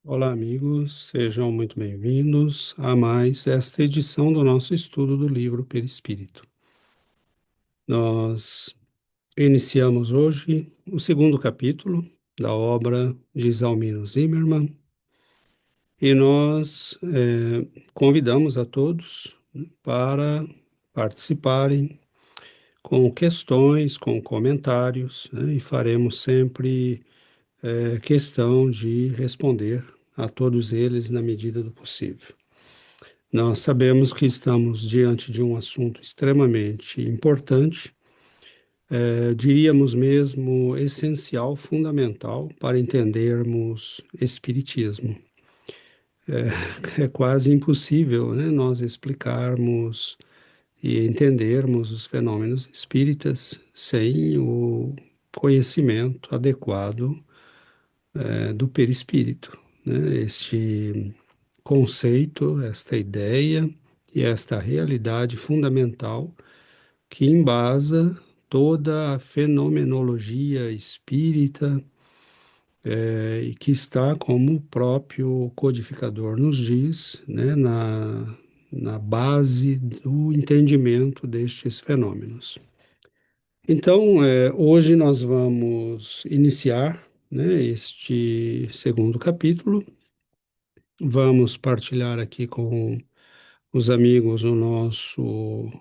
Olá, amigos, sejam muito bem-vindos a mais esta edição do nosso estudo do livro Perispírito. Nós iniciamos hoje o segundo capítulo da obra de Zalmiro Zimmermann e nós convidamos a todos para participarem com questões, com comentários, né, e faremos sempre questão de responder a todos eles na medida do possível. Nós sabemos que estamos diante de um assunto extremamente importante, diríamos mesmo essencial, fundamental para entendermos Espiritismo. É quase impossível, né, nós explicarmos e entendermos os fenômenos espíritas sem o conhecimento adequado, do perispírito, né? Este conceito, esta ideia e esta realidade fundamental que embasa toda a fenomenologia espírita, e que está, como o próprio codificador nos diz, né, na base do entendimento destes fenômenos. Então, hoje nós vamos iniciar, né, este segundo capítulo. Vamos partilhar aqui com os amigos o nosso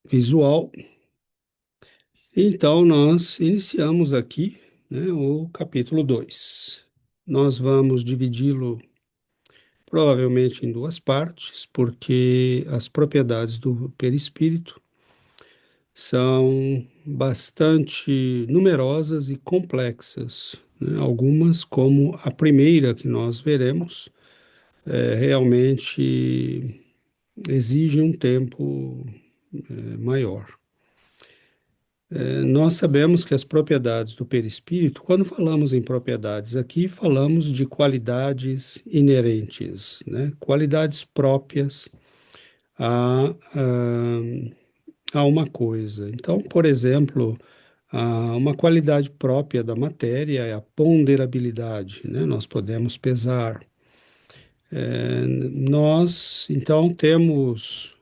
visual. Então, nós iniciamos aqui, né, o capítulo 2. Nós vamos dividi-lo provavelmente em duas partes, porque as propriedades do perispírito são bastante numerosas e complexas, né? Algumas, como a primeira que nós veremos, realmente exige um tempo maior. Nós sabemos que as propriedades do perispírito, quando falamos em propriedades aqui, falamos de qualidades inerentes, né? Qualidades próprias a uma coisa. Então, por exemplo, uma qualidade própria da matéria é a ponderabilidade, né? Nós podemos pesar. Nós, então, temos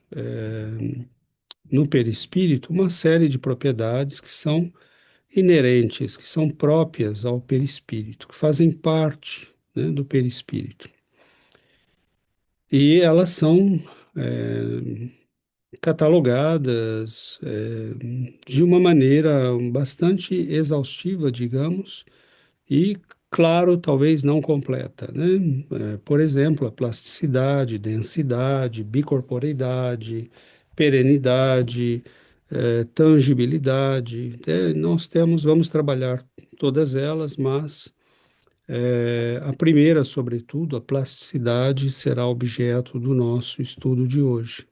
no perispírito uma série de propriedades que são inerentes, que são próprias ao perispírito, que fazem parte, né, do perispírito. E elas são catalogadas de uma maneira bastante exaustiva, digamos, e, claro, talvez não completa, né? Por exemplo, a plasticidade, densidade, bicorporeidade, perenidade, tangibilidade. Nós temos, vamos trabalhar todas elas, mas a primeira, sobretudo, a plasticidade, será objeto do nosso estudo de hoje.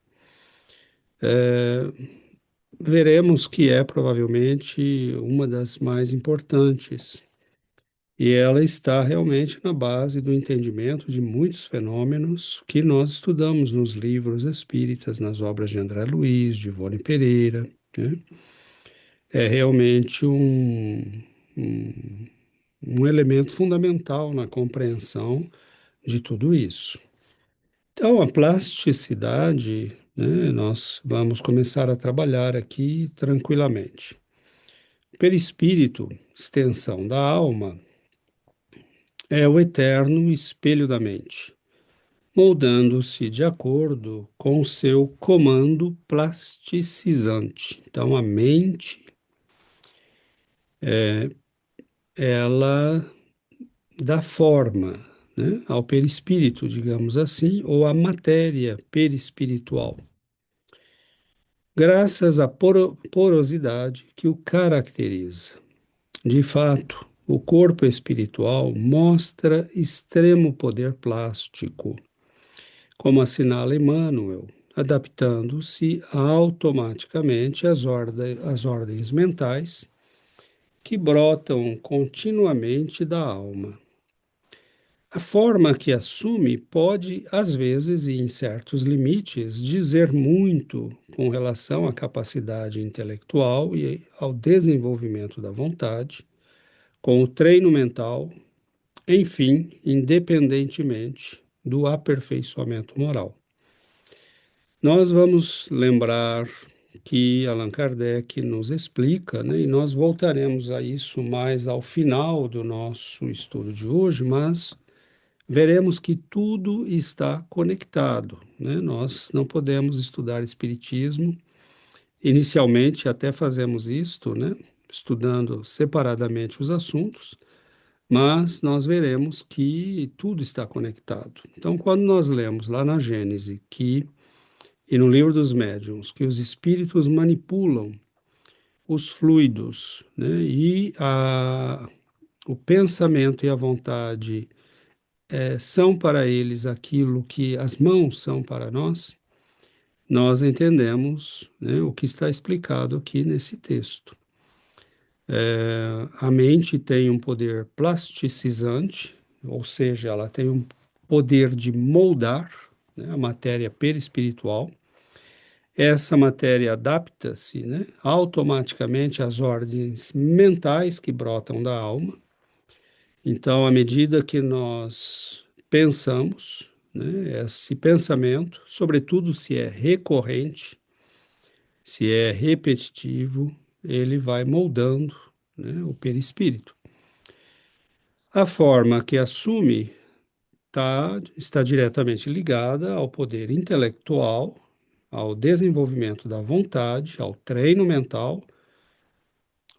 Veremos que é provavelmente uma das mais importantes. E ela está realmente na base do entendimento de muitos fenômenos que nós estudamos nos livros espíritas, nas obras de André Luiz, de Ivone Pereira, né? É realmente um, um elemento fundamental na compreensão de tudo isso. Então, a plasticidade, né, nós vamos começar a trabalhar aqui tranquilamente. Perispírito, extensão da alma, é o eterno espelho da mente, moldando-se de acordo com o seu comando plasticizante. Então, a mente, ela dá forma, né, ao perispírito, digamos assim, ou à matéria perispiritual, graças à porosidade que o caracteriza. De fato, o corpo espiritual mostra extremo poder plástico, como assinala Emmanuel, adaptando-se automaticamente às ordens mentais que brotam continuamente da alma. A forma que assume pode, às vezes e em certos limites, dizer muito com relação à capacidade intelectual e ao desenvolvimento da vontade, com o treino mental, enfim, independentemente do aperfeiçoamento moral. Nós vamos lembrar que Allan Kardec nos explica, né, e nós voltaremos a isso mais ao final do nosso estudo de hoje, mas veremos que tudo está conectado, né? Nós não podemos estudar Espiritismo. Inicialmente, até fazemos isto, né? Estudando separadamente os assuntos, mas nós veremos que tudo está conectado. Então, quando nós lemos lá na Gênese que, e no Livro dos Médiuns, que os espíritos manipulam os fluidos, né? O pensamento e a vontade são para eles aquilo que as mãos são para nós, nós entendemos, né, o que está explicado aqui nesse texto. A mente tem um poder plasticizante, ou seja, ela tem um poder de moldar, né, a matéria perispiritual. Essa matéria adapta-se, né, automaticamente às ordens mentais que brotam da alma. Então, à medida que nós pensamos, né, esse pensamento, sobretudo se é recorrente, se é repetitivo, ele vai moldando, né, o perispírito. A forma que assume está diretamente ligada ao poder intelectual, ao desenvolvimento da vontade, ao treino mental.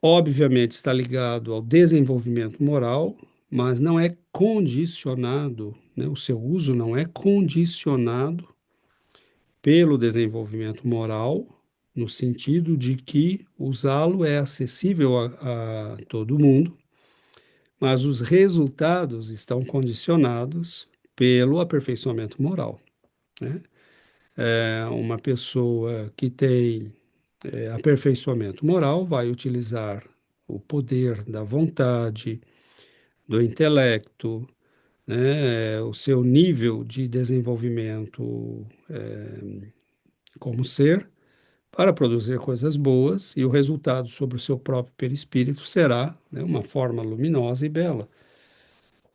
Obviamente está ligado ao desenvolvimento moral, mas não é condicionado, né? O seu uso não é condicionado pelo desenvolvimento moral, no sentido de que usá-lo é acessível a todo mundo, mas os resultados estão condicionados pelo aperfeiçoamento moral, né? Uma pessoa que tem aperfeiçoamento moral vai utilizar o poder da vontade, do intelecto, né, o seu nível de desenvolvimento como ser, para produzir coisas boas, e o resultado sobre o seu próprio perispírito será, né, uma forma luminosa e bela.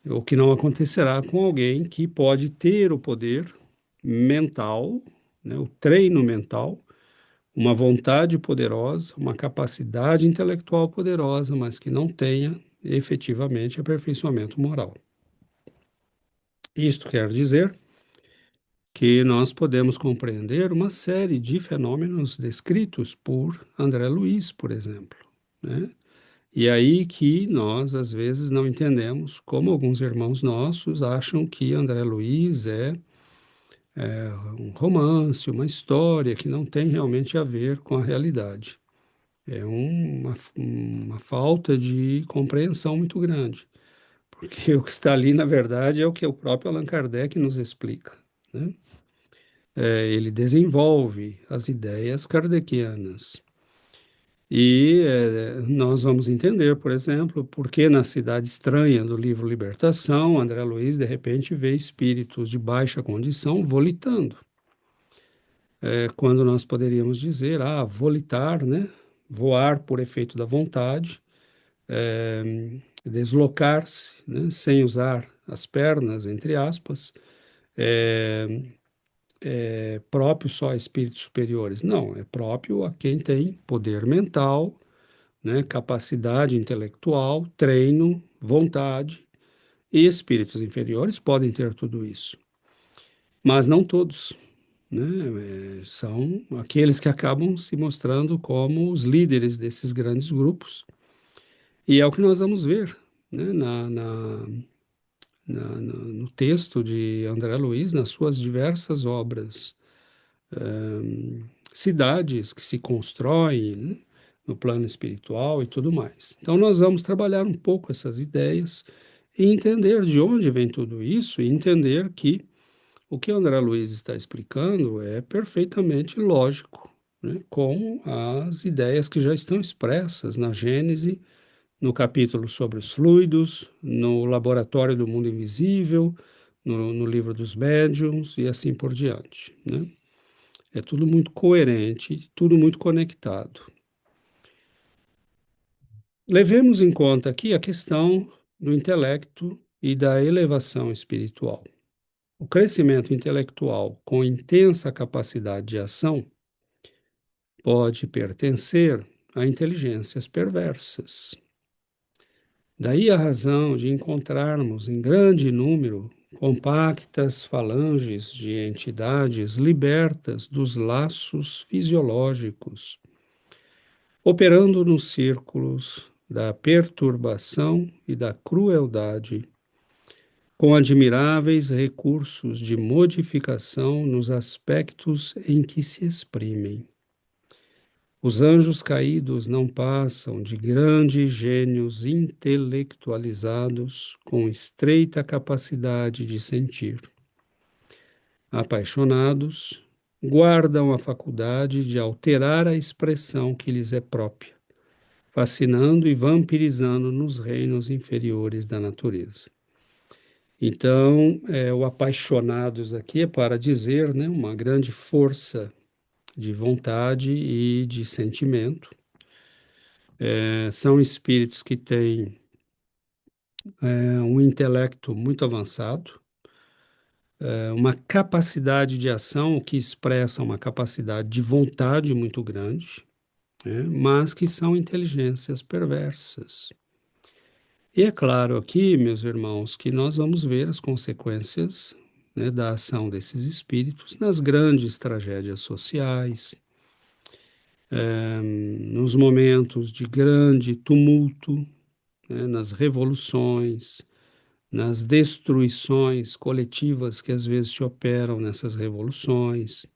O que não acontecerá com alguém que pode ter o poder mental, né, o treino mental, uma vontade poderosa, uma capacidade intelectual poderosa, mas que não tenha efetivamente aperfeiçoamento moral. Isto quer dizer que nós podemos compreender uma série de fenômenos descritos por André Luiz, por exemplo, né? E aí que nós, às vezes, não entendemos como alguns irmãos nossos acham que André Luiz é um romance, uma história que não tem realmente a ver com a realidade. É uma falta de compreensão muito grande, porque o que está ali, na verdade, é o que o próprio Allan Kardec nos explica, né? Ele desenvolve as ideias kardecianas. E nós vamos entender, por exemplo, por que na Cidade Estranha do livro Libertação, André Luiz, de repente, vê espíritos de baixa condição volitando. Quando nós poderíamos dizer, volitar, né? Voar por efeito da vontade, deslocar-se, né? Sem usar as pernas, entre aspas, é próprio só a espíritos superiores. Não, é próprio a quem tem poder mental, né, capacidade intelectual, treino, vontade, e espíritos inferiores podem ter tudo isso, mas não todos, né? São aqueles que acabam se mostrando como os líderes desses grandes grupos, e é o que nós vamos ver, né, no texto de André Luiz, nas suas diversas obras. Cidades que se constroem, né, no plano espiritual e tudo mais. Então, nós vamos trabalhar um pouco essas ideias e entender de onde vem tudo isso e entender que o que André Luiz está explicando é perfeitamente lógico, né, com as ideias que já estão expressas na Gênese, no capítulo sobre os fluidos, no Laboratório do Mundo Invisível, no Livro dos Médiuns e assim por diante, né? É tudo muito coerente, tudo muito conectado. Levemos em conta aqui a questão do intelecto e da elevação espiritual. O crescimento intelectual com intensa capacidade de ação pode pertencer a inteligências perversas. Daí a razão de encontrarmos em grande número compactas falanges de entidades libertas dos laços fisiológicos, operando nos círculos da perturbação e da crueldade, com admiráveis recursos de modificação nos aspectos em que se exprimem. Os anjos caídos não passam de grandes gênios intelectualizados com estreita capacidade de sentir. Apaixonados, guardam a faculdade de alterar a expressão que lhes é própria, fascinando e vampirizando nos reinos inferiores da natureza. Então, o apaixonados aqui é para dizer, né, uma grande força de vontade e de sentimento. São espíritos que têm um intelecto muito avançado, uma capacidade de ação que expressa uma capacidade de vontade muito grande, né, mas que são inteligências perversas. E é claro aqui, meus irmãos, que nós vamos ver as consequências, né, da ação desses espíritos nas grandes tragédias sociais, nos momentos de grande tumulto, né, nas revoluções, nas destruições coletivas que às vezes se operam nessas revoluções,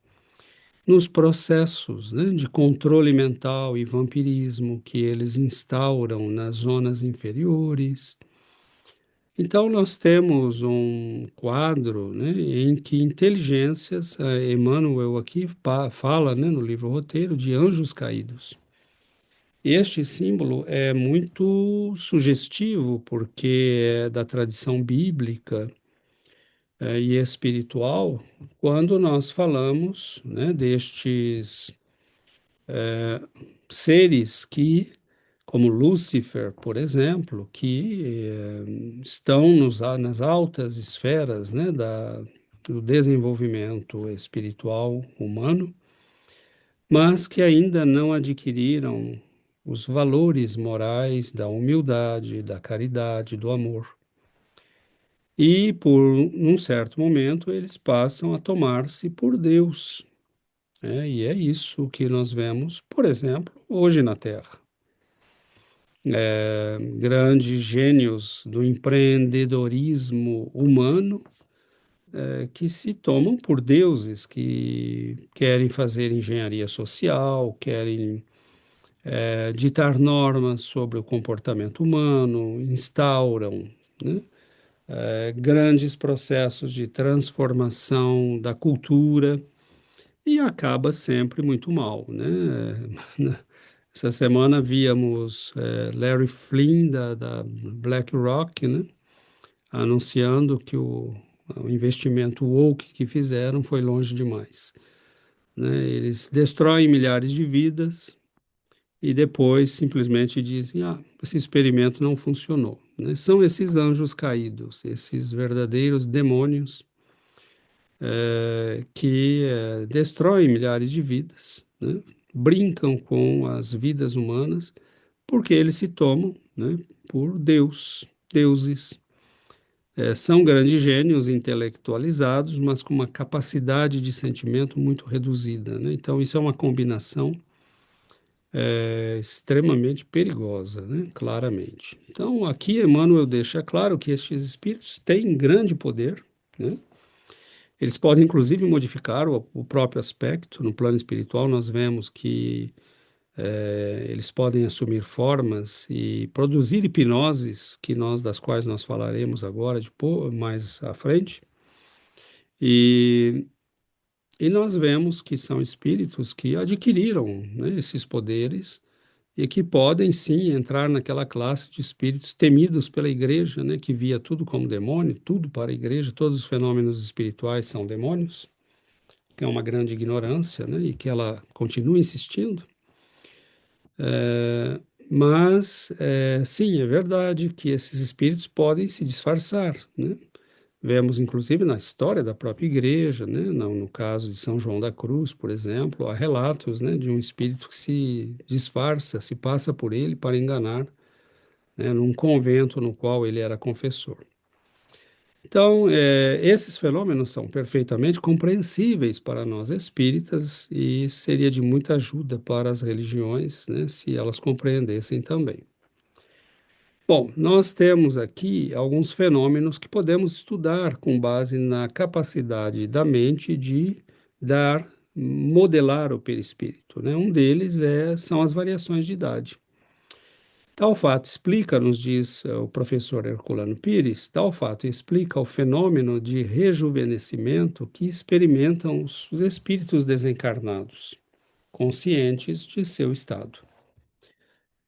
nos processos, né, de controle mental e vampirismo que eles instauram nas zonas inferiores. Então, nós temos um quadro, né, em que inteligências, Emmanuel aqui fala, né, no livro Roteiro, de anjos caídos. Este símbolo é muito sugestivo, porque é da tradição bíblica, e espiritual, quando nós falamos, né, destes seres que, como Lúcifer, por exemplo, que estão nas altas esferas, né, do desenvolvimento espiritual humano, mas que ainda não adquiriram os valores morais da humildade, da caridade, do amor. E, por um certo momento, eles passam a tomar-se por Deus, né? E é isso que nós vemos, por exemplo, hoje na Terra. Grandes gênios do empreendedorismo humano, que se tomam por deuses, que querem fazer engenharia social, querem ditar normas sobre o comportamento humano, instauram, né, grandes processos de transformação da cultura e acaba sempre muito mal, né? Essa semana víamos Larry Flynn da BlackRock, né, anunciando que o investimento woke que fizeram foi longe demais, né? Eles destroem milhares de vidas e depois simplesmente dizem: ah, esse experimento não funcionou, né? São esses anjos caídos, esses verdadeiros demônios que destroem milhares de vidas, né? Brincam com as vidas humanas, porque eles se tomam, né, por deuses. São grandes gênios intelectualizados, mas com uma capacidade de sentimento muito reduzida, né? Então, isso é uma combinação extremamente perigosa, né? Claramente. Então, aqui Emmanuel deixa claro que estes espíritos têm grande poder, né? Eles podem, inclusive, modificar o próprio aspecto. No plano espiritual, nós vemos que eles podem assumir formas e produzir hipnoses, das quais nós falaremos agora, mais à frente. E, e nós vemos que são espíritos que adquiriram, né, esses poderes e que podem, sim, entrar naquela classe de espíritos temidos pela igreja, né, que via tudo como demônio, tudo para a igreja, todos os fenômenos espirituais são demônios, que é uma grande ignorância, né, e que ela continua insistindo. Mas, sim, é verdade que esses espíritos podem se disfarçar, né? Vemos, inclusive, na história da própria igreja, né? No caso de São João da Cruz, por exemplo, há relatos, né, de um espírito que se disfarça, se passa por ele para enganar, né, num convento no qual ele era confessor. Então, esses fenômenos são perfeitamente compreensíveis para nós espíritas e seria de muita ajuda para as religiões, né, se elas compreendessem também. Bom, nós temos aqui alguns fenômenos que podemos estudar com base na capacidade da mente de modelar o perispírito, né? Um deles são as variações de idade. Tal fato explica, nos diz o professor Herculano Pires, tal fato explica o fenômeno de rejuvenescimento que experimentam os espíritos desencarnados, conscientes de seu estado.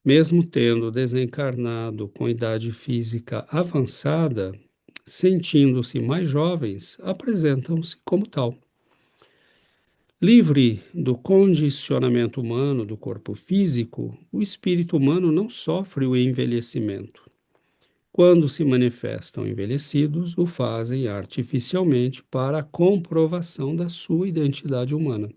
Mesmo tendo desencarnado com idade física avançada, sentindo-se mais jovens, apresentam-se como tal. Livre do condicionamento humano do corpo físico, o espírito humano não sofre o envelhecimento. Quando se manifestam envelhecidos, o fazem artificialmente para a comprovação da sua identidade humana.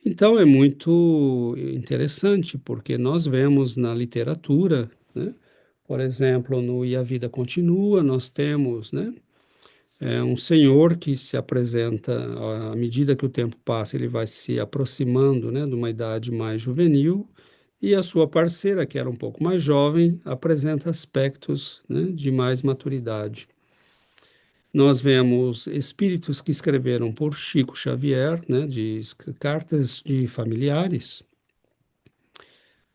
Então é muito interessante, porque nós vemos na literatura, né, por exemplo, no E a Vida Continua, nós temos, né, um senhor que se apresenta, à medida que o tempo passa, ele vai se aproximando, né, de uma idade mais juvenil, e a sua parceira, que era um pouco mais jovem, apresenta aspectos, né, de mais maturidade. Nós vemos espíritos que escreveram por Chico Xavier, né, de cartas de familiares.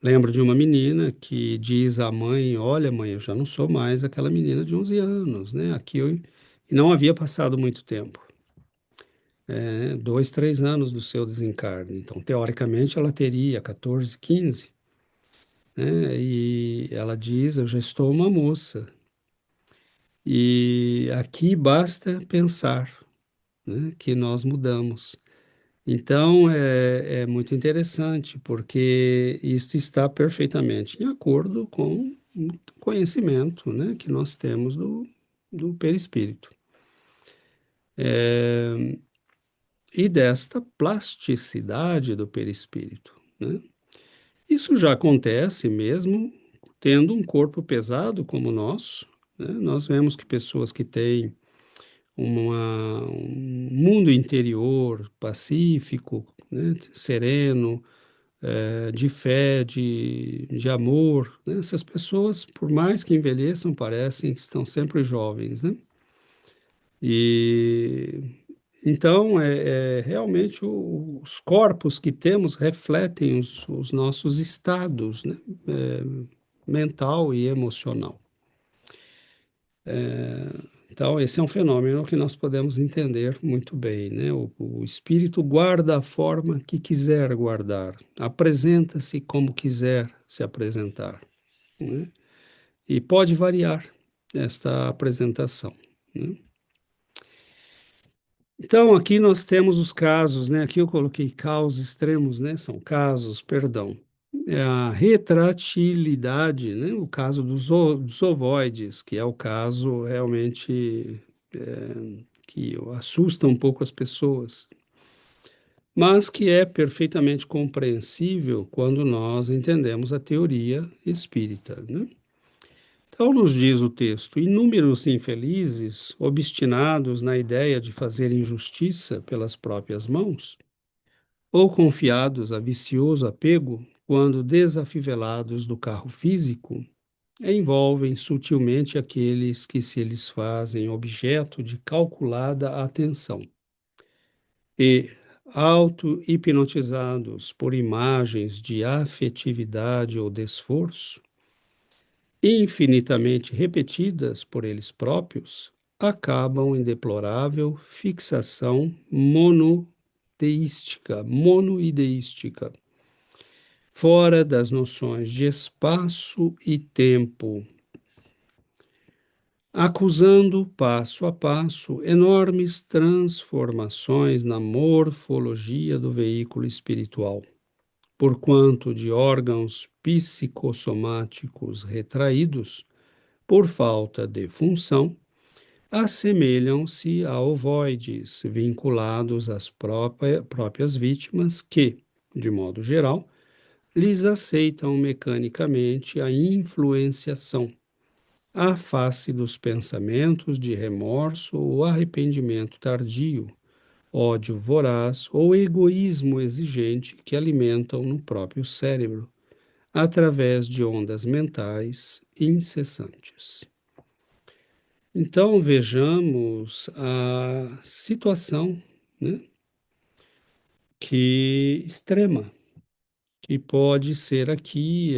Lembro de uma menina que diz à mãe: Olha, mãe, eu já não sou mais aquela menina de 11 anos, né? E não havia passado muito tempo, 2, 3 anos do seu desencarne. Então, teoricamente, ela teria 14, 15, né? E ela diz: Eu já estou uma moça. E aqui basta pensar, né, que nós mudamos. Então, é muito interessante, porque isso está perfeitamente em acordo com o conhecimento, né, que nós temos do perispírito. E desta plasticidade do perispírito, né? Isso já acontece mesmo tendo um corpo pesado como o nosso, né? Nós vemos que pessoas que têm um mundo interior pacífico, né, sereno, de fé, de amor, né? Essas pessoas, por mais que envelheçam, parecem que estão sempre jovens, né? E então, realmente os corpos que temos refletem os nossos estados, né? É, mental e emocional. Então, esse é um fenômeno que nós podemos entender muito bem, né? O espírito guarda a forma que quiser guardar, apresenta-se como quiser se apresentar, né? E pode variar esta apresentação, né? Então, aqui nós temos os casos, né? Aqui eu coloquei casos extremos, né? São casos, perdão. É a retratilidade, né? O caso dos ovoides, que é o caso realmente que assusta um pouco as pessoas, mas que é perfeitamente compreensível quando nós entendemos a teoria espírita, né? Então, nos diz o texto: inúmeros infelizes, obstinados na ideia de fazer injustiça pelas próprias mãos, ou confiados a vicioso apego, quando desafivelados do carro físico, envolvem sutilmente aqueles que se lhes fazem objeto de calculada atenção e, auto-hipnotizados por imagens de afetividade ou de esforço, infinitamente repetidas por eles próprios, acabam em deplorável fixação monoideística, fora das noções de espaço e tempo, acusando passo a passo enormes transformações na morfologia do veículo espiritual, porquanto de órgãos psicossomáticos retraídos, por falta de função, assemelham-se a ovoides vinculados às próprias vítimas que, de modo geral, lhes aceitam mecanicamente a influenciação, à face dos pensamentos de remorso ou arrependimento tardio, ódio voraz ou egoísmo exigente que alimentam no próprio cérebro, através de ondas mentais incessantes. Então vejamos a situação, né, que extrema, que pode ser aqui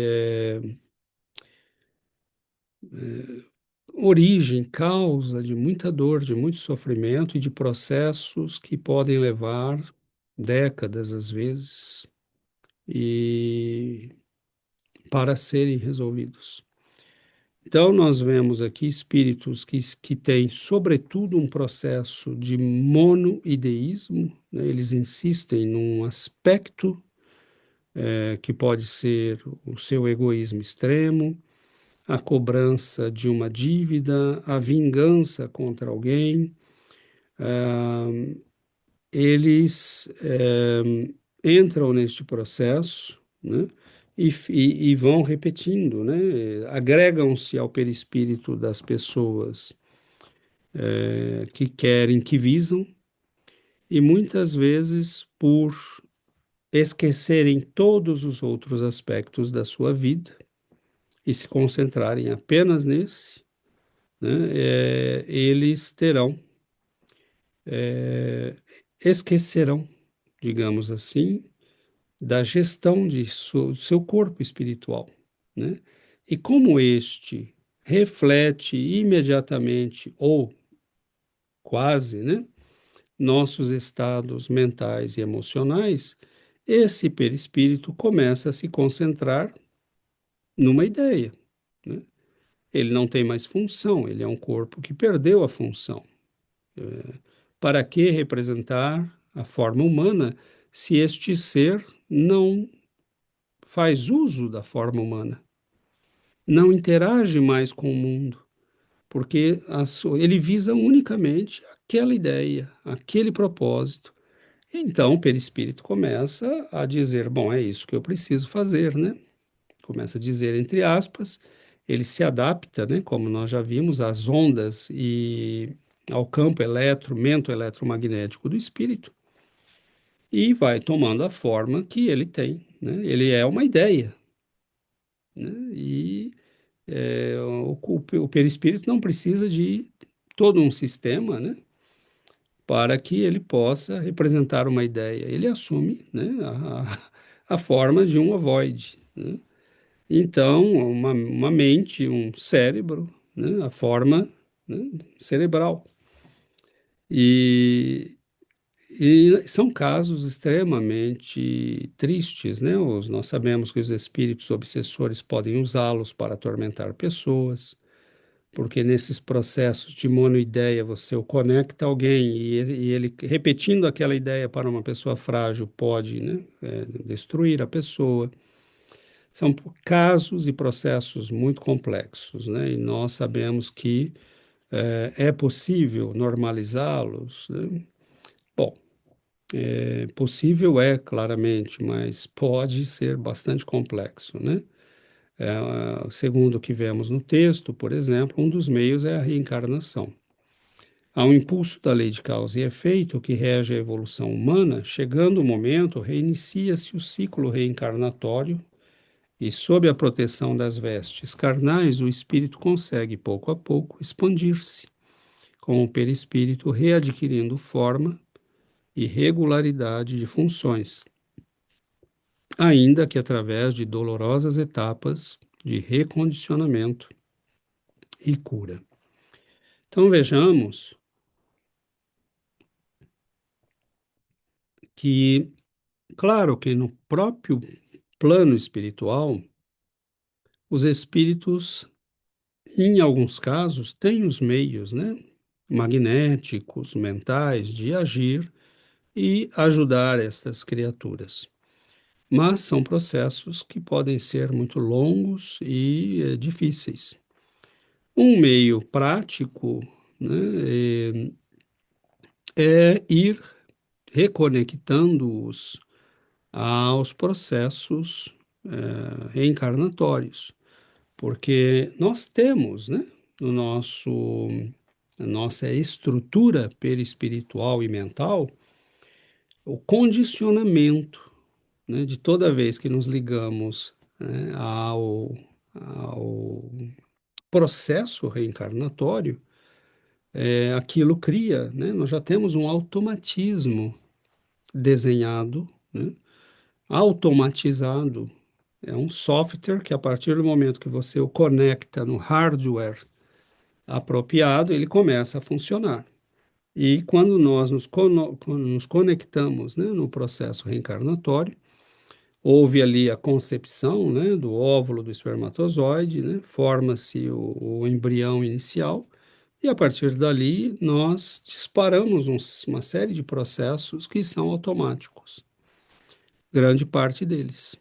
origem, causa de muita dor, de muito sofrimento e de processos que podem levar décadas, às vezes, e para serem resolvidos. Então, nós vemos aqui espíritos que têm, sobretudo, um processo de monoideísmo, né? Eles insistem num aspecto que pode ser o seu egoísmo extremo, a cobrança de uma dívida, a vingança contra alguém. Eles entram neste processo, né? E vão repetindo, né? Agregam-se ao perispírito das pessoas que querem, que visam, e muitas vezes, por esquecerem todos os outros aspectos da sua vida e se concentrarem apenas nesse, né, eles terão, esquecerão, digamos assim, da gestão do seu corpo espiritual, né? E como este reflete imediatamente ou quase, né, nossos estados mentais e emocionais, esse perispírito começa a se concentrar numa ideia, né? Ele não tem mais função, ele é um corpo que perdeu a função. Para que representar a forma humana se este ser não faz uso da forma humana, não interage mais com o mundo, porque ele visa unicamente aquela ideia, aquele propósito. Então, o perispírito começa a dizer: bom, é isso que eu preciso fazer, né? Começa a dizer entre aspas, ele se adapta, né, como nós já vimos, às ondas e ao campo mento eletromagnético do espírito e vai tomando a forma que ele tem, né? Ele é uma ideia, né? E o perispírito não precisa de todo um sistema, né, para que ele possa representar uma ideia. Ele assume, né, a forma de um ovoide, né? Então, uma mente, um cérebro, né, a forma, né, cerebral. E, e são casos extremamente tristes, né? Nós sabemos que os espíritos obsessores podem usá-los para atormentar pessoas, porque nesses processos de monoideia você o conecta a alguém e ele, repetindo aquela ideia para uma pessoa frágil, pode, né, destruir a pessoa. São casos e processos muito complexos, né? E nós sabemos que é possível normalizá-los, né? Bom, possível é, claramente, mas pode ser bastante complexo, né? Segundo o que vemos no texto, por exemplo, um dos meios é a reencarnação. Há um impulso da lei de causa e efeito que rege a evolução humana, chegando o momento, reinicia-se o ciclo reencarnatório. E sob a proteção das vestes carnais, o espírito consegue, pouco a pouco, expandir-se, com o perispírito readquirindo forma e regularidade de funções, ainda que através de dolorosas etapas de recondicionamento e cura. Então vejamos que, claro que no próprio plano espiritual, os espíritos, em alguns casos, têm os meios, né, magnéticos, mentais, de agir e ajudar estas criaturas. mas são processos que podem ser muito longos e difíceis. Um meio prático, né, é ir reconectando-os aos processos reencarnatórios, porque nós temos, né, no nosso, na nossa estrutura perispiritual e mental, o condicionamento, né, de toda vez que nos ligamos, né, ao processo reencarnatório, aquilo cria, né, nós já temos um automatismo desenhado, né, automatizado. É um software que, a partir do momento que você o conecta no hardware apropriado, ele começa a funcionar. E quando nós nos conectamos, né, no processo reencarnatório, houve ali a concepção, né, do óvulo do espermatozoide, né, forma-se o embrião inicial, e a partir dali nós disparamos uma série de processos que são automáticos, grande parte deles.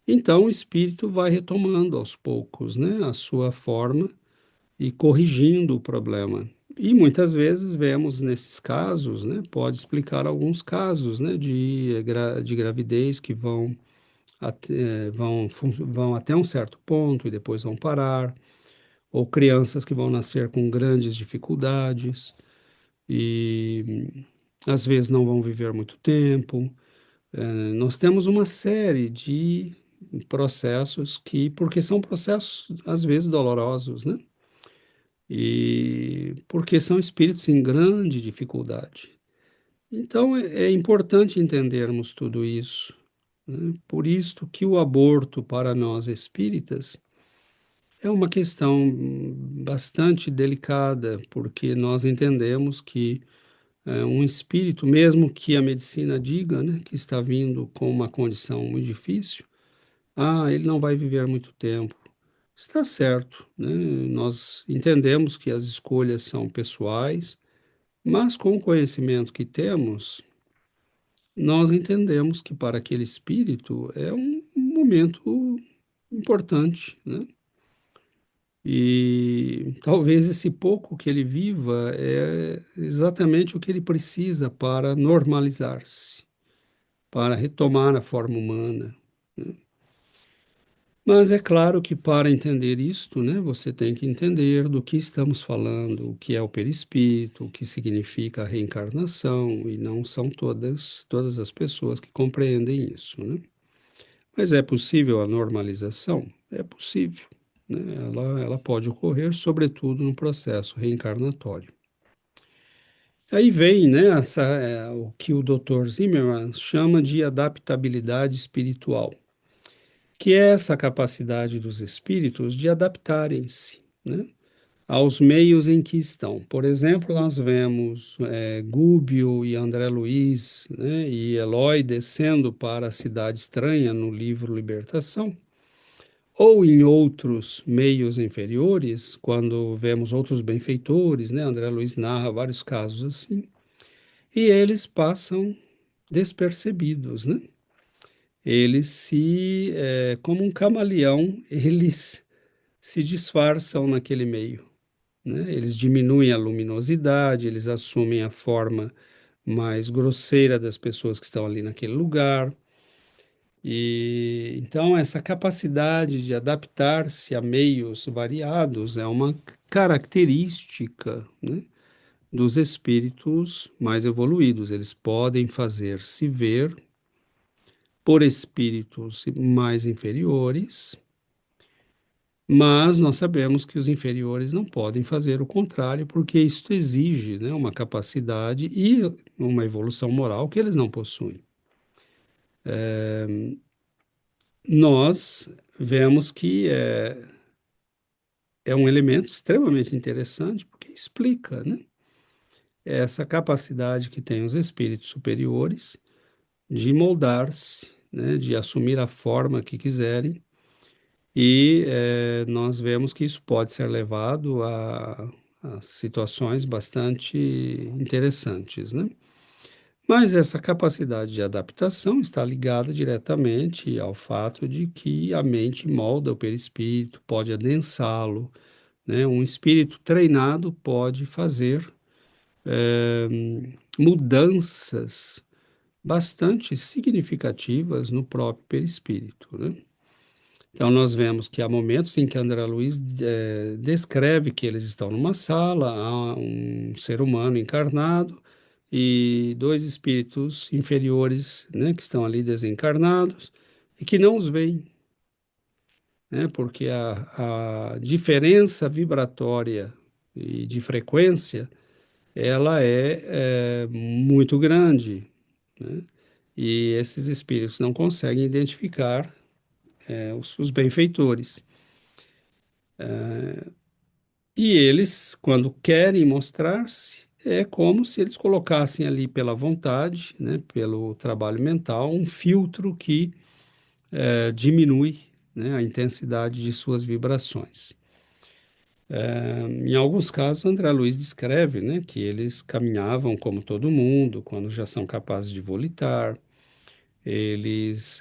Então o espírito vai retomando aos poucos, né, a sua forma e corrigindo o problema. E muitas vezes vemos nesses casos, né, pode explicar alguns casos, né, de gravidez que vão até um certo ponto e depois vão parar, ou crianças que vão nascer com grandes dificuldades e às vezes não vão viver muito tempo. Nós temos uma série de processos que, porque são processos às vezes dolorosos, né? E porque são espíritos em grande dificuldade. Então é importante entendermos tudo isso, né? Por isto que o aborto para nós espíritas é uma questão bastante delicada, porque nós entendemos que um espírito, mesmo que a medicina diga, né, que está vindo com uma condição muito difícil, ele não vai viver muito tempo. Está certo, né? Nós entendemos que as escolhas são pessoais, mas com o conhecimento que temos, nós entendemos que para aquele espírito é um momento importante, né? E talvez esse pouco que ele viva é exatamente o que ele precisa para normalizar-se, para retomar a forma humana, né? Mas é claro que para entender isto, né, você tem que entender do que estamos falando, o que é o perispírito, o que significa a reencarnação, e não são todas as pessoas que compreendem isso, né? Mas é possível a normalização? É possível, né? Ela pode ocorrer, sobretudo no processo reencarnatório. Aí vem, né, o que o Dr. Zimmermann chama de adaptabilidade espiritual, que é essa capacidade dos espíritos de adaptarem-se, né, aos meios em que estão. Por exemplo, nós vemos Gúbio e André Luiz, né, e Eloy descendo para a cidade estranha no livro Libertação, ou em outros meios inferiores, quando vemos outros benfeitores, né, André Luiz narra vários casos assim, e eles passam despercebidos, né? Como um camaleão, eles se disfarçam naquele meio, né? Eles diminuem a luminosidade, eles assumem a forma mais grosseira das pessoas que estão ali naquele lugar. E então essa capacidade de adaptar-se a meios variados é uma característica, né, dos espíritos mais evoluídos. Eles podem fazer-se ver por espíritos mais inferiores, mas nós sabemos que os inferiores não podem fazer o contrário, porque isto exige, né, uma capacidade e uma evolução moral que eles não possuem. Nós vemos que é um elemento extremamente interessante, porque explica, né, essa capacidade que têm os espíritos superiores de moldar-se, né, de assumir a forma que quiserem. E nós vemos que isso pode ser levado a situações bastante interessantes, né? Mas essa capacidade de adaptação está ligada diretamente ao fato de que a mente molda o perispírito, pode adensá-lo, né? Um espírito treinado pode fazer eh, mudanças bastante significativas no próprio perispírito, né? Então, nós vemos que há momentos em que André Luiz descreve que eles estão numa sala, há um ser humano encarnado e dois espíritos inferiores, né, que estão ali desencarnados e que não os veem, né, porque a diferença vibratória e de frequência, ela é muito grande, né, e esses espíritos não conseguem identificar os benfeitores. E eles, quando querem mostrar-se, é como se eles colocassem ali pela vontade, né, pelo trabalho mental, um filtro que diminui, né, a intensidade de suas vibrações. Em alguns casos, André Luiz descreve, né, que eles caminhavam como todo mundo, quando já são capazes de volitar, eles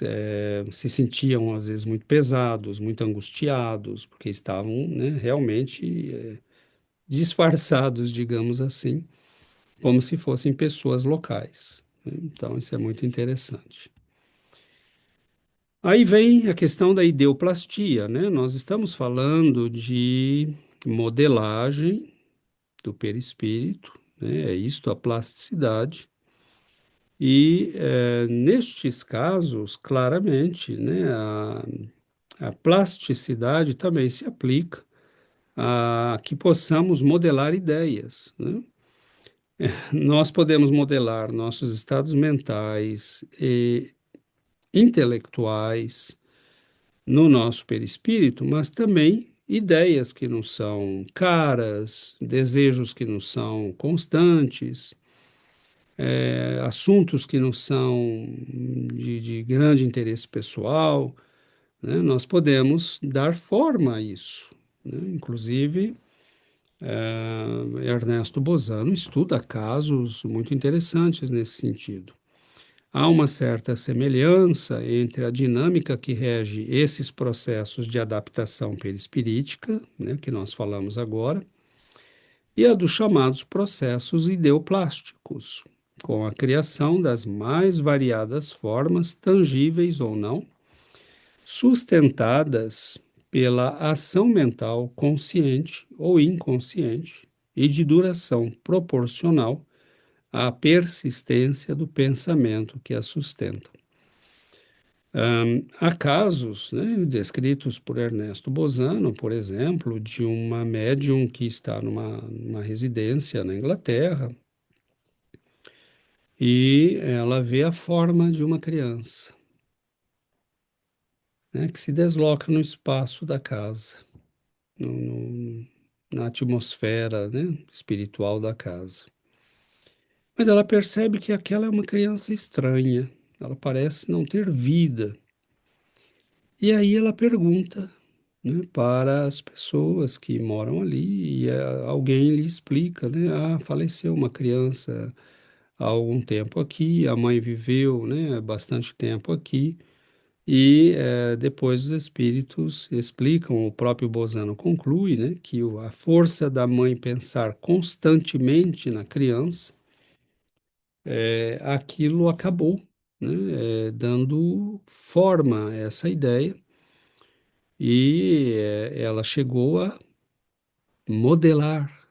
se sentiam às vezes muito pesados, muito angustiados, porque estavam, né, realmente disfarçados, digamos assim, como se fossem pessoas locais, né? Então, isso é muito interessante. Aí vem a questão da ideoplastia, né? Nós estamos falando de modelagem do perispírito, né? É isto a plasticidade. E nestes casos, claramente, né, a plasticidade também se aplica a que possamos modelar ideias, né? Nós podemos modelar nossos estados mentais e intelectuais no nosso perispírito, mas também ideias que nos são caras, desejos que nos são constantes, assuntos que nos são de grande interesse pessoal, né? Nós podemos dar forma a isso, né? Inclusive, Ernesto Bozano estuda casos muito interessantes nesse sentido. Há uma certa semelhança entre a dinâmica que rege esses processos de adaptação perispirítica, né, que nós falamos agora, e a dos chamados processos ideoplásticos, com a criação das mais variadas formas, tangíveis ou não, sustentadas pela ação mental consciente ou inconsciente e de duração proporcional à persistência do pensamento que a sustenta. Há casos, né, descritos por Ernesto Bozano, por exemplo, de uma médium que está numa residência na Inglaterra e ela vê a forma de uma criança, né, que se desloca no espaço da casa, na atmosfera, né, espiritual da casa. Mas ela percebe que aquela é uma criança estranha, ela parece não ter vida. E aí ela pergunta, né, para as pessoas que moram ali, e alguém lhe explica, né, faleceu uma criança há algum tempo aqui, a mãe viveu, né, bastante tempo aqui, e depois os espíritos explicam, o próprio Bozano conclui, né, que a força da mãe pensar constantemente na criança, aquilo acabou, né, dando forma a essa ideia, e ela chegou a modelar,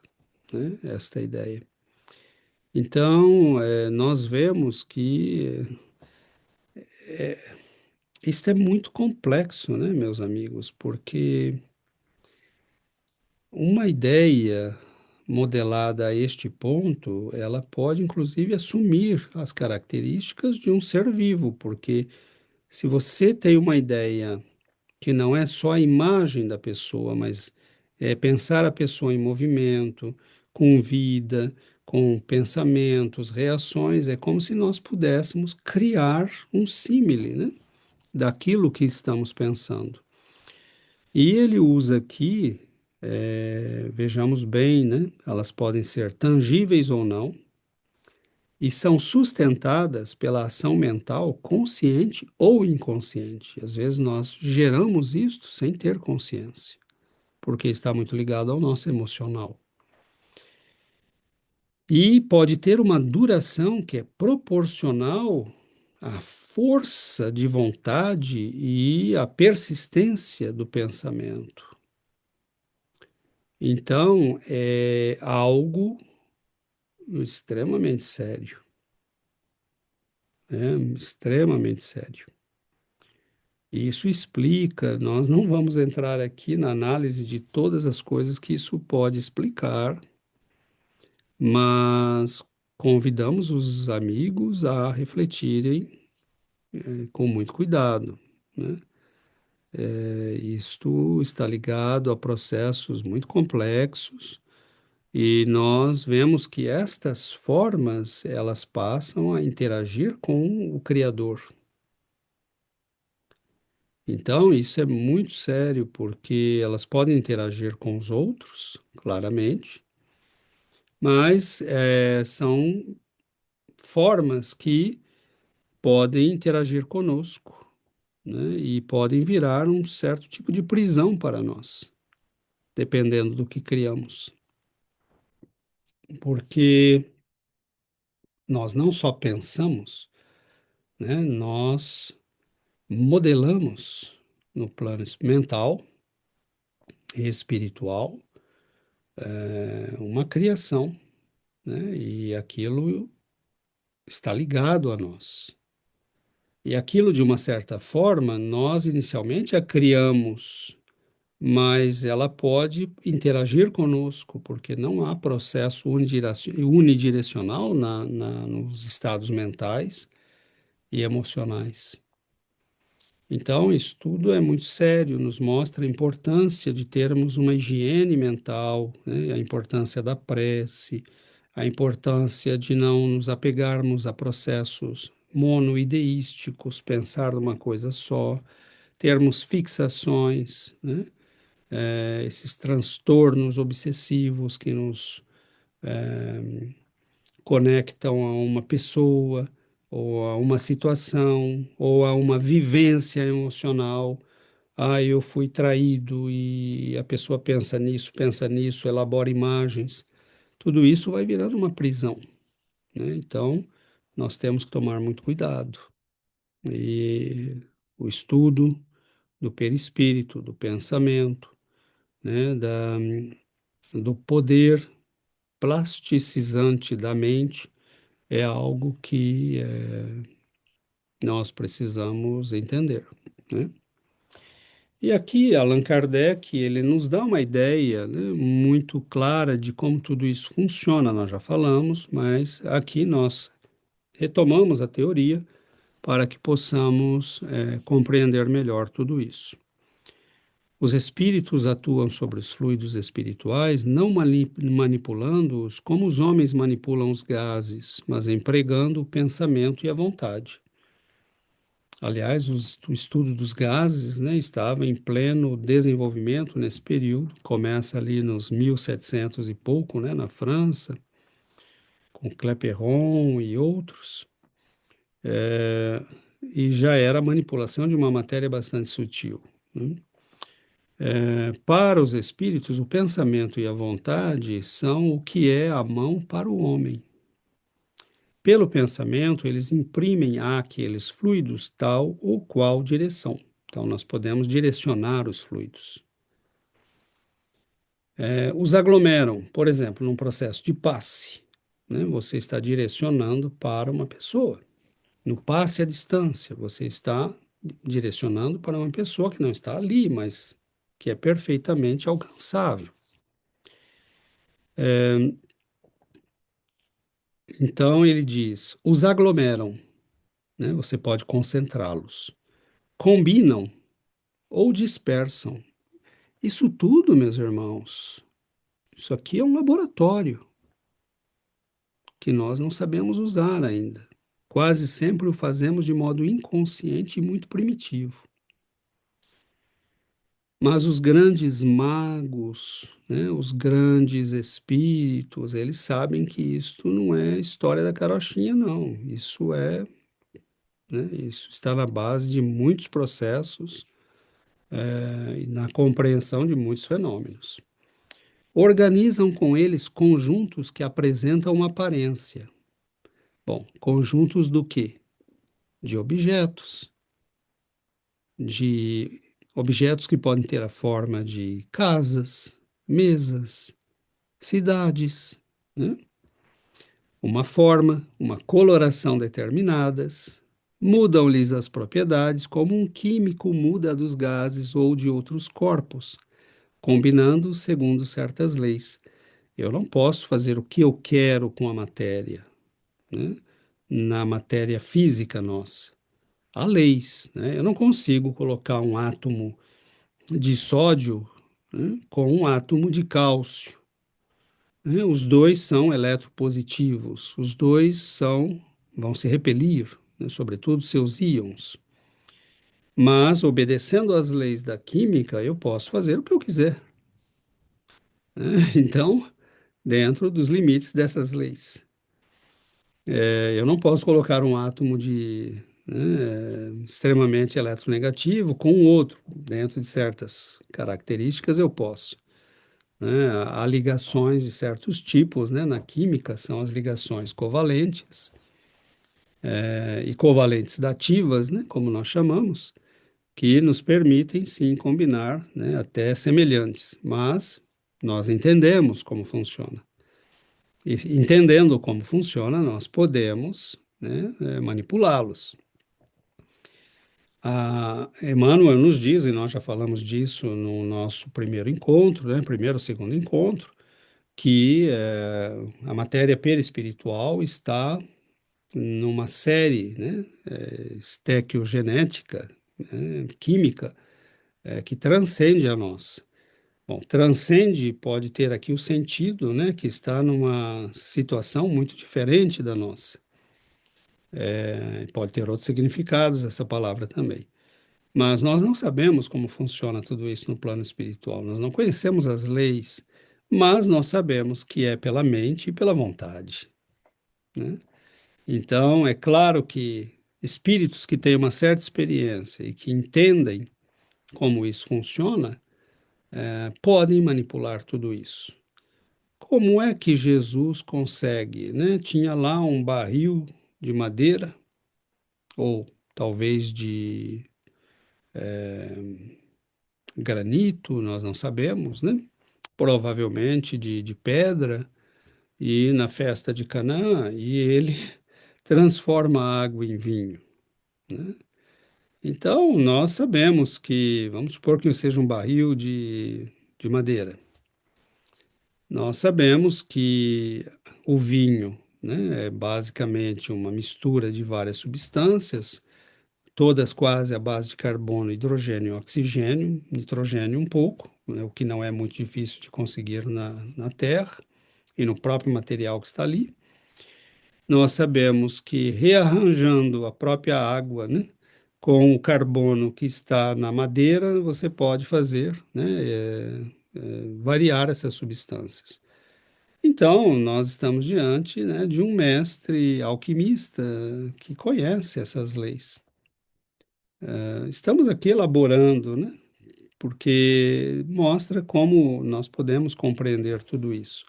né, esta ideia. Então, nós vemos que isto é muito complexo, né, meus amigos, porque uma ideia modelada a este ponto, ela pode inclusive assumir as características de um ser vivo, porque se você tem uma ideia que não é só a imagem da pessoa, mas é pensar a pessoa em movimento, com vida, com pensamentos, reações, é como se nós pudéssemos criar um símile, né, daquilo que estamos pensando. E ele usa aqui, vejamos bem, né, elas podem ser tangíveis ou não, e são sustentadas pela ação mental consciente ou inconsciente. Às vezes nós geramos isto sem ter consciência, porque está muito ligado ao nosso emocional. E pode ter uma duração que é proporcional à força de vontade e à persistência do pensamento. Então, é algo extremamente sério, né? Extremamente sério. E isso explica, nós não vamos entrar aqui na análise de todas as coisas que isso pode explicar, mas convidamos os amigos a refletirem com muito cuidado, né? Isto está ligado a processos muito complexos e nós vemos que estas formas, elas passam a interagir com o Criador. Então, isso é muito sério, porque elas podem interagir com os outros, claramente, mas são formas que podem interagir conosco, né? E podem virar um certo tipo de prisão para nós, dependendo do que criamos. Porque nós não só pensamos, né? Nós modelamos no plano mental e espiritual uma criação, né? E aquilo está ligado a nós. E aquilo, de uma certa forma, nós inicialmente a criamos, mas ela pode interagir conosco, porque não há processo unidirecional nos estados mentais e emocionais. Então, isso tudo é muito sério, nos mostra a importância de termos uma higiene mental, né? A importância da prece, a importância de não nos apegarmos a processos monoideísticos, pensar numa coisa só, termos fixações, né? Esses transtornos obsessivos que nos conectam a uma pessoa, ou a uma situação, ou a uma vivência emocional. Ah, eu fui traído e a pessoa pensa nisso, elabora imagens. Tudo isso vai virando uma prisão, né? Então, nós temos que tomar muito cuidado. E o estudo do perispírito, do pensamento, né? Do poder plasticizante da mente é algo que nós precisamos entender, né? E aqui Allan Kardec, ele nos dá uma ideia, né, muito clara de como tudo isso funciona, nós já falamos, mas aqui nós retomamos a teoria para que possamos compreender melhor tudo isso. Os espíritos atuam sobre os fluidos espirituais, não manipulando-os como os homens manipulam os gases, mas empregando o pensamento e a vontade. Aliás, o estudo dos gases, né, estava em pleno desenvolvimento nesse período, começa ali nos 1700 e pouco, né, na França, com Clapeyron e outros, e já era a manipulação de uma matéria bastante sutil, né? Para os espíritos, o pensamento e a vontade são o que é a mão para o homem. Pelo pensamento, eles imprimem àqueles fluidos tal ou qual direção. Então, nós podemos direcionar os fluidos. Os aglomeram, por exemplo, num processo de passe, né? Você está direcionando para uma pessoa. No passe à distância, você está direcionando para uma pessoa que não está ali, mas que é perfeitamente alcançável. Então, ele diz: os aglomeram, né? Você pode concentrá-los. Combinam ou dispersam. Isso tudo, meus irmãos, isso aqui é um laboratório que nós não sabemos usar ainda. Quase sempre o fazemos de modo inconsciente e muito primitivo. Mas os grandes magos, né, os grandes espíritos, eles sabem que isto não é história da carochinha, não. Isso é, né, isso está na base de muitos processos, e na compreensão de muitos fenômenos. Organizam com eles conjuntos que apresentam uma aparência. Bom, conjuntos do quê? De objetos, de objetos que podem ter a forma de casas, mesas, cidades, né? Uma forma, uma coloração determinadas, mudam-lhes as propriedades como um químico muda dos gases ou de outros corpos, combinando segundo certas leis. Eu não posso fazer o que eu quero com a matéria, né? Na matéria física nossa. Há leis, né? Eu não consigo colocar um átomo de sódio, né, com um átomo de cálcio, né? Os dois são eletropositivos, os dois vão se repelir, né, sobretudo seus íons. Mas, obedecendo às leis da química, eu posso fazer o que eu quiser, né? Então, dentro dos limites dessas leis. Eu não posso colocar um átomo extremamente eletronegativo com o outro, dentro de certas características eu posso, né? Há ligações de certos tipos, né? Na química são as ligações covalentes, e covalentes dativas, né? Como nós chamamos, que nos permitem sim combinar, né? Até semelhantes, mas nós entendemos como funciona. E entendendo como funciona, nós podemos, né, manipulá-los. A Emmanuel nos diz, e nós já falamos disso no nosso primeiro encontro, né, primeiro ou segundo encontro, que a matéria perispiritual está numa série, né, estequiogenética, né, química, que transcende a nossa. Bom, transcende pode ter aqui o sentido, né, que está numa situação muito diferente da nossa. Pode ter outros significados essa palavra também. Mas nós não sabemos como funciona tudo isso no plano espiritual. Nós não conhecemos as leis, mas nós sabemos que é pela mente e pela vontade, né? Então, é claro que espíritos que têm uma certa experiência e que entendem como isso funciona, podem manipular tudo isso. Como é que Jesus consegue, né? Tinha lá um barril de madeira, ou talvez de granito, nós não sabemos, né? Provavelmente de pedra, e na festa de Canaã, e ele transforma a água em vinho, né? Então, nós sabemos que, vamos supor que seja um barril de madeira. Nós sabemos que o vinho, né, é basicamente uma mistura de várias substâncias, todas quase à base de carbono, hidrogênio e oxigênio, nitrogênio um pouco, né, o que não é muito difícil de conseguir na Terra e no próprio material que está ali. Nós sabemos que rearranjando a própria água, né, com o carbono que está na madeira, você pode fazer, né, variar essas substâncias. Então, nós estamos diante, né, de um mestre alquimista que conhece essas leis. Estamos aqui elaborando, né, porque mostra como nós podemos compreender tudo isso.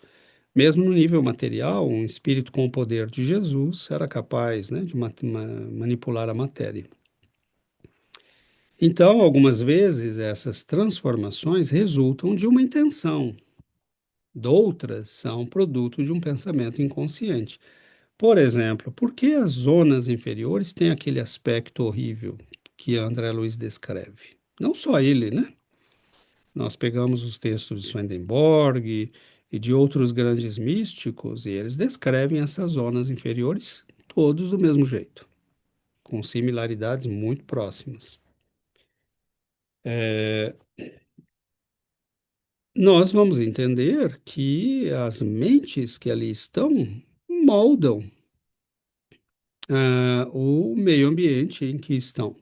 Mesmo no nível material, um espírito com o poder de Jesus era capaz, né, de manipular a matéria. Então, algumas vezes, essas transformações resultam de uma intenção, outras são produto de um pensamento inconsciente. Por exemplo, por que as zonas inferiores têm aquele aspecto horrível que André Luiz descreve? Não só ele, né? Nós pegamos os textos de Swedenborg e de outros grandes místicos, e eles descrevem essas zonas inferiores todos do mesmo jeito, com similaridades muito próximas. Nós vamos entender que as mentes que ali estão moldam o meio ambiente em que estão,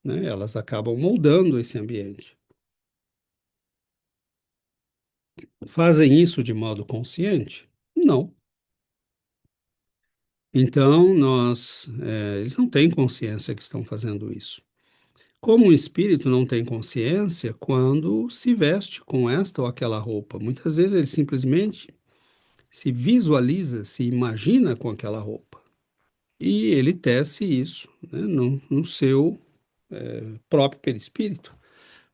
né? Elas acabam moldando esse ambiente. Fazem isso de modo consciente? Não. Então, eles não têm consciência que estão fazendo isso. Como o espírito não tem consciência quando se veste com esta ou aquela roupa. Muitas vezes ele simplesmente se visualiza, se imagina com aquela roupa. E ele tece isso, né, no seu próprio perispírito,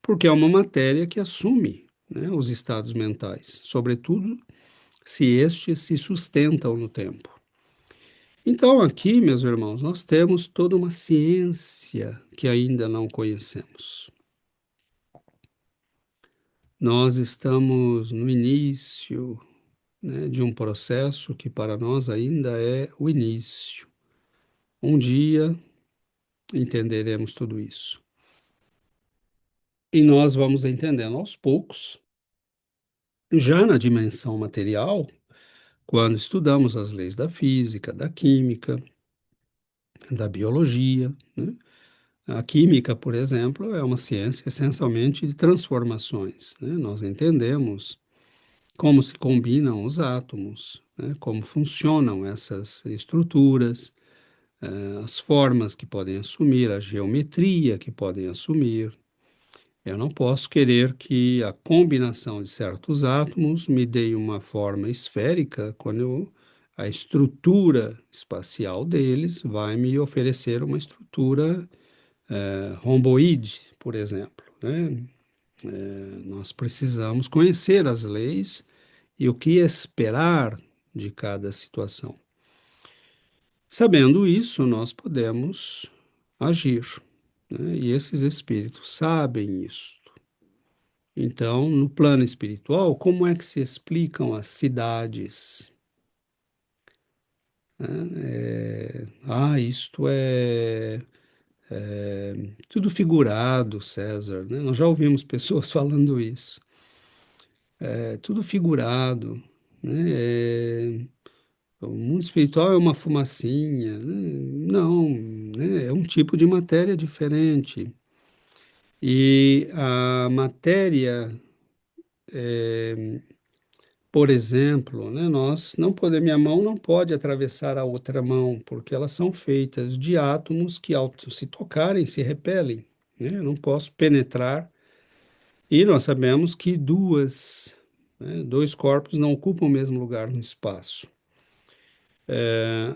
porque é uma matéria que assume, né, os estados mentais, sobretudo se estes se sustentam no tempo. Então, aqui, meus irmãos, nós temos toda uma ciência que ainda não conhecemos. Nós estamos no início, né, de um processo que para nós ainda é o início. Um dia entenderemos tudo isso. E nós vamos entendendo aos poucos, já na dimensão material, quando estudamos as leis da física, da química, da biologia, né? A química, por exemplo, é uma ciência essencialmente de transformações, né? Nós entendemos como se combinam os átomos, né? Como funcionam essas estruturas, as formas que podem assumir, a geometria que podem assumir. Eu não posso querer que a combinação de certos átomos me dê uma forma esférica quando a estrutura espacial deles vai me oferecer uma estrutura romboide, por exemplo, né? Nós precisamos conhecer as leis e o que esperar de cada situação. Sabendo isso, nós podemos agir, né? E esses espíritos sabem isso. Então, no plano espiritual, como é que se explicam as cidades? Isto é tudo figurado, César, né? Nós já ouvimos pessoas falando isso. É tudo figurado, né? O mundo espiritual é uma fumacinha, né? Não, né? É um tipo de matéria diferente. E a matéria, por exemplo, né, nós não podemos, minha mão não pode atravessar a outra mão, porque elas são feitas de átomos que, ao se tocarem, se repelem, né? Eu não posso penetrar. E nós sabemos que dois corpos não ocupam o mesmo lugar no espaço.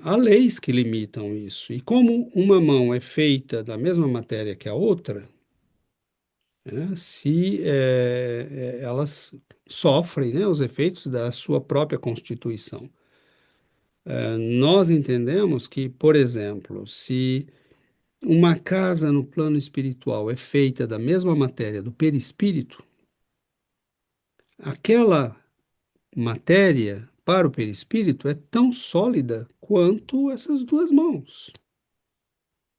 Há leis que limitam isso. E como uma mão é feita da mesma matéria que a outra, né, se elas sofrem, né, os efeitos da sua própria constituição. Nós entendemos que, por exemplo, se uma casa no plano espiritual é feita da mesma matéria do perispírito, aquela matéria para o perispírito é tão sólida quanto essas duas mãos,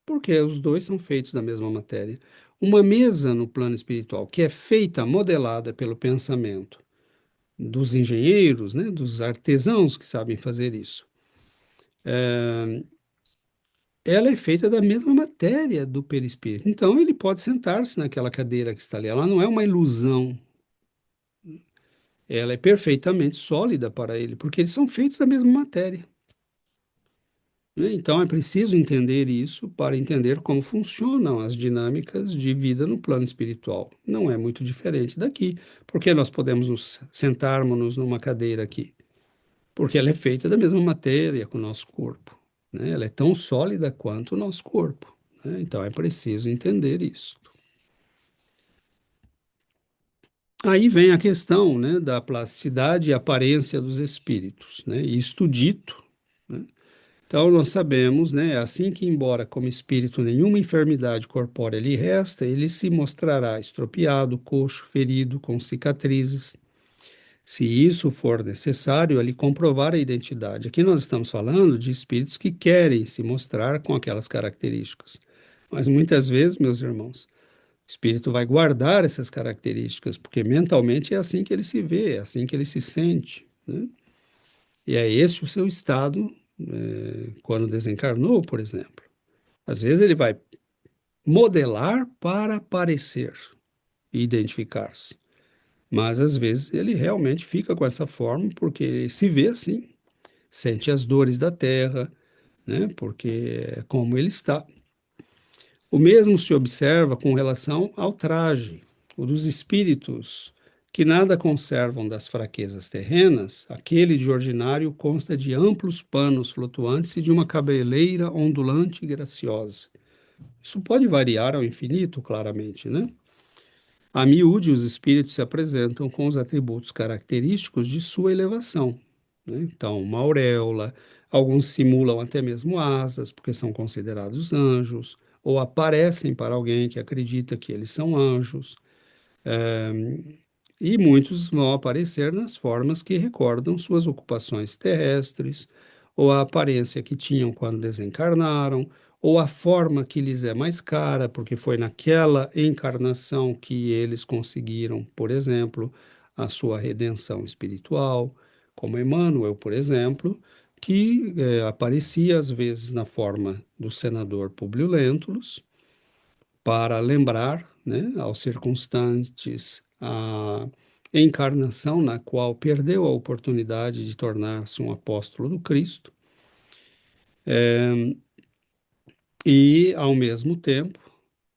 porque os dois são feitos da mesma matéria. Uma mesa no plano espiritual que é feita, modelada pelo pensamento dos engenheiros, né, dos artesãos que sabem fazer isso, ela é feita da mesma matéria do perispírito. Então, ele pode sentar-se naquela cadeira que está ali. Ela não é uma ilusão. Ela é perfeitamente sólida para ele, porque eles são feitos da mesma matéria, né? Então, é preciso entender isso para entender como funcionam as dinâmicas de vida no plano espiritual. Não é muito diferente daqui, porque nós podemos nos sentarmos numa cadeira aqui, porque ela é feita da mesma matéria que o nosso corpo, né? Ela é tão sólida quanto o nosso corpo, né? Então, é preciso entender isso. Aí vem a questão, né, da plasticidade e aparência dos espíritos, né? Isto dito, né? Então nós sabemos, né, assim que embora como espírito nenhuma enfermidade corpórea lhe resta, ele se mostrará estropiado, coxo, ferido, com cicatrizes, se isso for necessário, ali comprovar a identidade. Aqui nós estamos falando de espíritos que querem se mostrar com aquelas características. Mas muitas vezes, meus irmãos, o espírito vai guardar essas características, porque mentalmente é assim que ele se vê, é assim que ele se sente, né? E é esse o seu estado, quando desencarnou, por exemplo. Às vezes ele vai modelar para parecer e identificar-se. Mas às vezes ele realmente fica com essa forma porque ele se vê assim, sente as dores da terra, né? Porque é como ele está. O mesmo se observa com relação ao traje, o dos espíritos, que nada conservam das fraquezas terrenas, aquele de ordinário consta de amplos panos flutuantes e de uma cabeleira ondulante e graciosa. Isso pode variar ao infinito, claramente, né? A miúde, os espíritos se apresentam com os atributos característicos de sua elevação, né? Então, uma auréola, alguns simulam até mesmo asas, porque são considerados anjos, ou aparecem para alguém que acredita que eles são anjos. E muitos vão aparecer nas formas que recordam suas ocupações terrestres, ou a aparência que tinham quando desencarnaram, ou a forma que lhes é mais cara, porque foi naquela encarnação que eles conseguiram, por exemplo, a sua redenção espiritual, como Emmanuel, por exemplo, que aparecia às vezes na forma do senador Publio Lentulus, para lembrar, né, aos circunstantes a encarnação na qual perdeu a oportunidade de tornar-se um apóstolo do Cristo, e, ao mesmo tempo,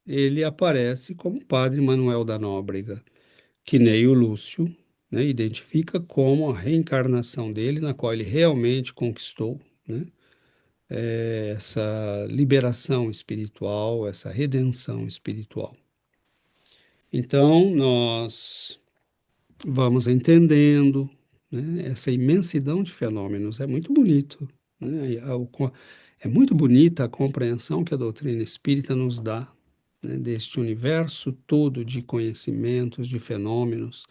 ele aparece como Padre Manuel da Nóbrega, que Neio Lúcio, né, identifica como a reencarnação dele, na qual ele realmente conquistou, né, essa liberação espiritual, essa redenção espiritual. Então, nós vamos entendendo, né, essa imensidão de fenômenos. É muito bonito, né? É muito bonita a compreensão que a doutrina espírita nos dá, né, deste universo todo de conhecimentos, de fenômenos.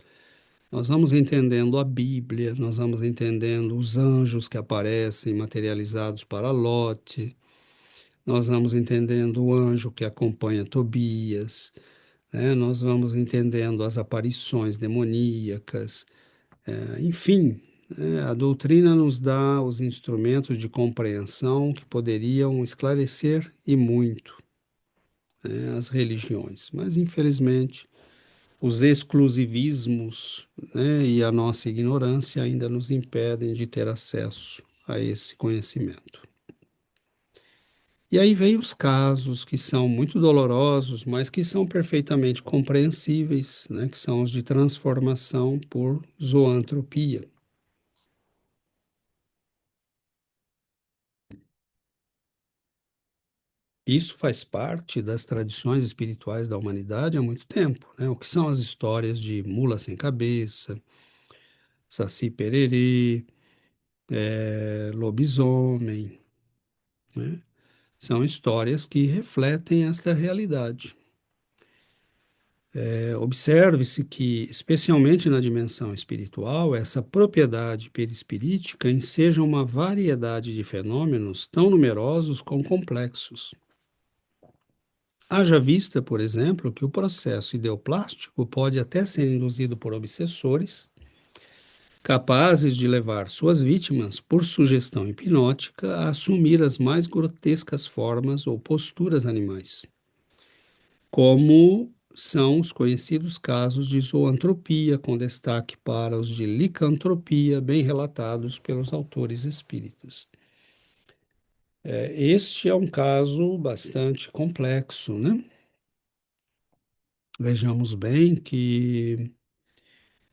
Nós vamos entendendo a Bíblia, nós vamos entendendo os anjos que aparecem materializados para Lote, nós vamos entendendo o anjo que acompanha Tobias, né? Nós vamos entendendo as aparições demoníacas, enfim, né? A doutrina nos dá os instrumentos de compreensão que poderiam esclarecer e muito, né, as religiões, mas infelizmente os exclusivismos, né, e a nossa ignorância ainda nos impedem de ter acesso a esse conhecimento. E aí vem os casos que são muito dolorosos, mas que são perfeitamente compreensíveis, né, que são os de transformação por zoantropia. Isso faz parte das tradições espirituais da humanidade há muito tempo, né? O que são as histórias de mula sem cabeça, saci pererê, lobisomem, né? São histórias que refletem esta realidade. Observe-se que, especialmente na dimensão espiritual, essa propriedade perispirítica enseja uma variedade de fenômenos tão numerosos como complexos. Haja vista, por exemplo, que o processo ideoplástico pode até ser induzido por obsessores, capazes de levar suas vítimas, por sugestão hipnótica, a assumir as mais grotescas formas ou posturas animais, como são os conhecidos casos de zoantropia, com destaque para os de licantropia, bem relatados pelos autores espíritas. Este é um caso bastante complexo, né? Vejamos bem que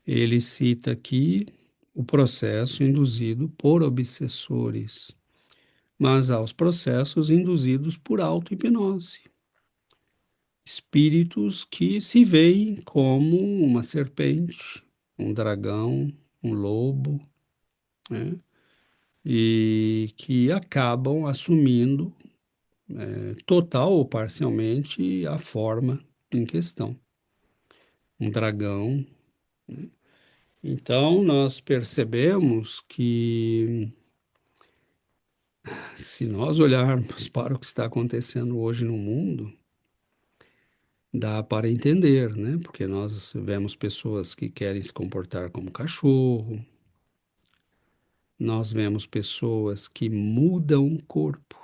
ele cita aqui o processo induzido por obsessores, mas há os processos induzidos por auto-hipnose. Espíritos que se veem como uma serpente, um dragão, um lobo, né? E que acabam assumindo, total ou parcialmente, a forma em questão. Um dragão. Então, nós percebemos que, se nós olharmos para o que está acontecendo hoje no mundo, dá para entender, né? Porque nós vemos pessoas que querem se comportar como cachorro, nós vemos pessoas que mudam o corpo,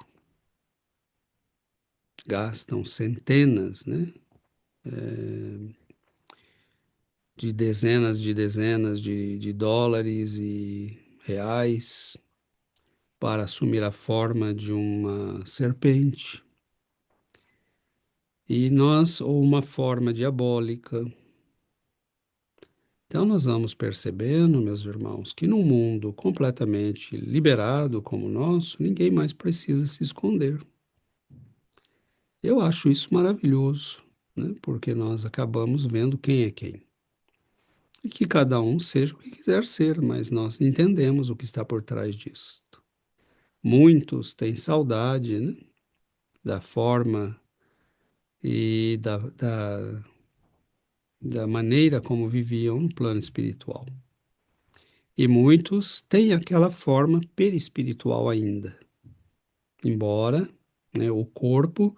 gastam centenas, né, de dezenas de dólares e reais para assumir a forma de uma serpente. E nós, ou uma forma diabólica. Então, nós vamos percebendo, meus irmãos, que num mundo completamente liberado como o nosso, ninguém mais precisa se esconder. Eu acho isso maravilhoso, né? Porque nós acabamos vendo quem é quem. E que cada um seja o que quiser ser, mas nós entendemos o que está por trás disso. Muitos têm saudade, né, da forma e da maneira como viviam no plano espiritual. E muitos têm aquela forma perispiritual ainda, embora, né, o corpo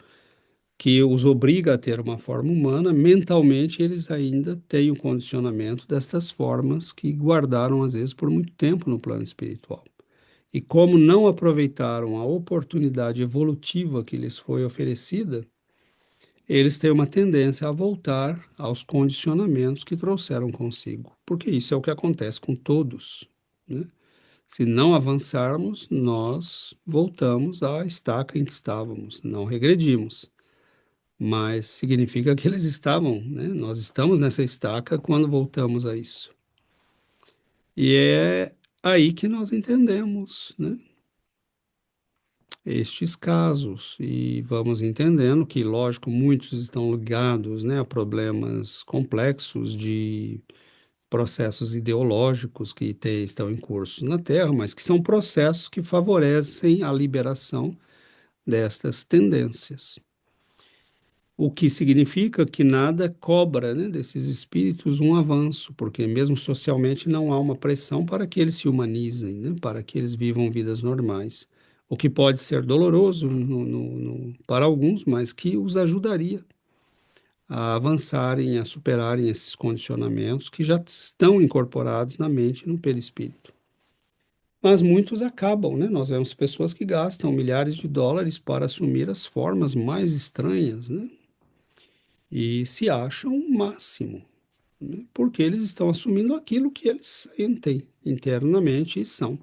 que os obriga a ter uma forma humana, mentalmente eles ainda têm o condicionamento destas formas que guardaram às vezes por muito tempo no plano espiritual. E como não aproveitaram a oportunidade evolutiva que lhes foi oferecida, eles têm uma tendência a voltar aos condicionamentos que trouxeram consigo, porque isso é o que acontece com todos, né? Se não avançarmos, nós voltamos à estaca em que estávamos, não regredimos, mas significa que eles estavam, né? Nós estamos nessa estaca quando voltamos a isso. E é aí que nós entendemos, né, estes casos e vamos entendendo que, lógico, muitos estão ligados, né, a problemas complexos de processos ideológicos que estão em curso na Terra, mas que são processos que favorecem a liberação destas tendências. O que significa que nada cobra, né, desses espíritos um avanço, porque mesmo socialmente não há uma pressão para que eles se humanizem, né, para que eles vivam vidas normais. O que pode ser doloroso para alguns, mas que os ajudaria a avançarem, a superarem esses condicionamentos que já estão incorporados na mente e no perispírito. Mas muitos acabam, né? Nós vemos pessoas que gastam milhares de dólares para assumir as formas mais estranhas, né? E se acham o máximo, né? Porque eles estão assumindo aquilo que eles sentem internamente e são.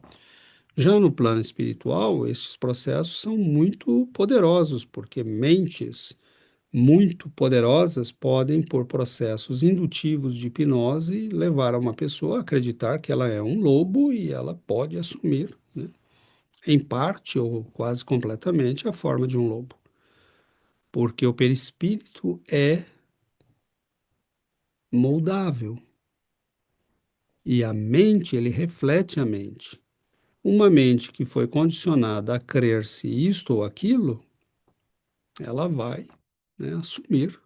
Já no plano espiritual, esses processos são muito poderosos, porque mentes muito poderosas podem, por processos indutivos de hipnose, levar uma pessoa a acreditar que ela é um lobo e ela pode assumir, né, em parte ou quase completamente, a forma de um lobo. Porque o perispírito é moldável e a mente, ele reflete a mente. Uma mente que foi condicionada a crer-se isto ou aquilo, ela vai, né, assumir